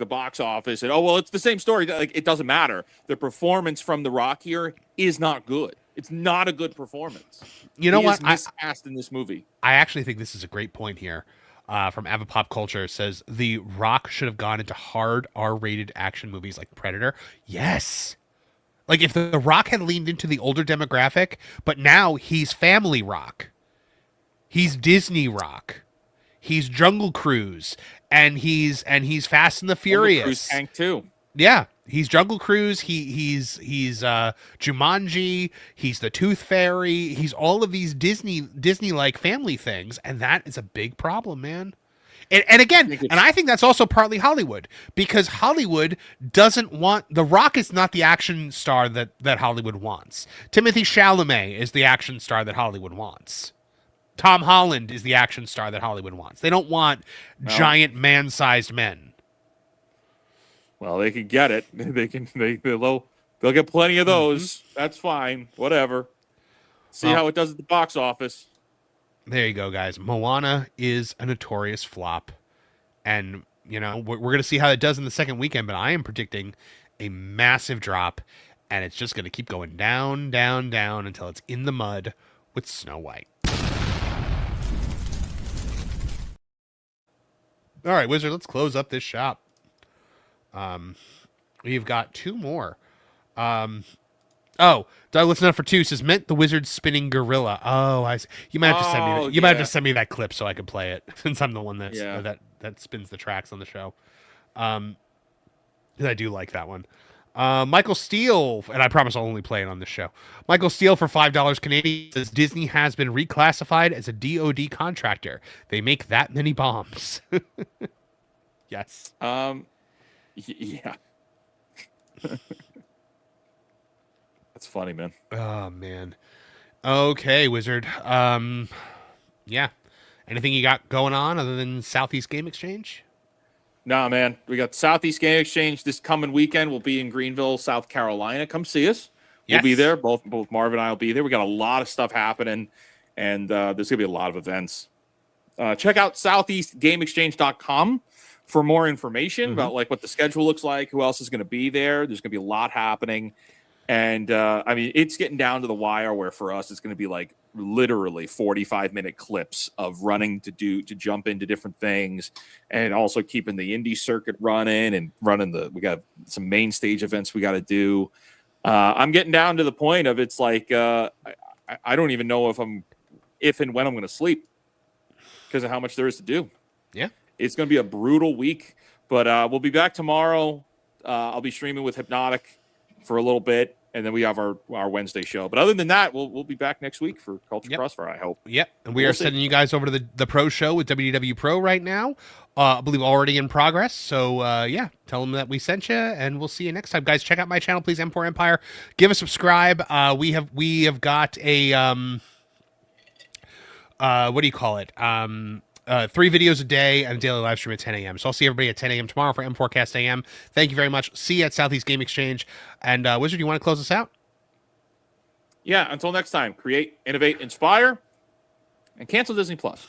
box office and it's the same story. Like, it doesn't matter. The performance from The Rock here is not good. It's not a good performance. You know what? He is miscast in this movie. I actually think this is a great point here. From Avapop Culture says The Rock should have gone into hard R-rated action movies like Predator. Yes. Like if The Rock had leaned into the older demographic, but now he's Family Rock. He's Disney Rock. He's Jungle Cruise, and he's Fast and the Furious. Cruise Tank too. Yeah, he's Jungle Cruise. He's Jumanji. He's the Tooth Fairy. He's all of these Disney like family things, and that is a big problem, man. And again, and I think that's also partly Hollywood, because Hollywood doesn't want The Rock is not the action star that Hollywood wants. Timothée Chalamet is the action star that Hollywood wants. Tom Holland is the action star that Hollywood wants. They don't want giant man-sized men. Well, they can get it. They'll get plenty of those. That's fine. Whatever. See how it does at the box office. There you go, guys. Moana is a notorious flop. And, you know, we're going to see how it does in the second weekend, but I am predicting a massive drop, and it's just going to keep going down, down, down until it's in the mud with Snow White. All right, Wizard, let's close up this shop. We've got two more. Did I listen up for two? Says meant the wizard spinning gorilla. Oh, I see. You might have to send me that. You might have to send me that clip so I can play it, since I'm the one that spins the tracks on the show. 'Cause I do like that one. Michael Steele, and I promise I'll only play it on this show. Michael Steele for $5 Canadian says Disney has been reclassified as a DoD contractor. They make that many bombs. Yes. Yeah. That's funny, man. Oh man. Okay, Wizard. Yeah. Anything you got going on other than Southeast Game Exchange? Nah, man. We got Southeast Game Exchange this coming weekend. We'll be in Greenville, South Carolina. Come see us. We'll be there. Both Marv and I will be there. We got a lot of stuff happening, and there's gonna be a lot of events. Check out southeastgameexchange.com for more information about like what the schedule looks like, who else is going to be there. There's going to be a lot happening. And I mean, it's getting down to the wire where for us, it's going to be like literally 45-minute clips of running to jump into different things, and also keeping the indie circuit running and we got some main stage events we got to do. I'm getting down to the point of it's like, I don't even know if and when I'm going to sleep, because of how much there is to do. Yeah. It's going to be a brutal week, but we'll be back tomorrow. I'll be streaming with Hypnotic for a little bit, and then we have our Wednesday show. But other than that, we'll be back next week for Culture Crossfire, I hope. Yep. And we are sending you guys over to the pro show with WDW Pro right now. I believe already in progress. So, tell them that we sent you, and we'll see you next time. Guys, check out my channel, please, M4 Empire. Give a subscribe. We have got a... what do you call it? 3 videos a day and a daily live stream at 10 a.m. So I'll see everybody at 10 a.m. tomorrow for M4cast AM. Thank you very much. See you at Southeast Game Exchange. And Wizard, you want to close us out? Yeah, until next time, create, innovate, inspire, and cancel Disney Plus.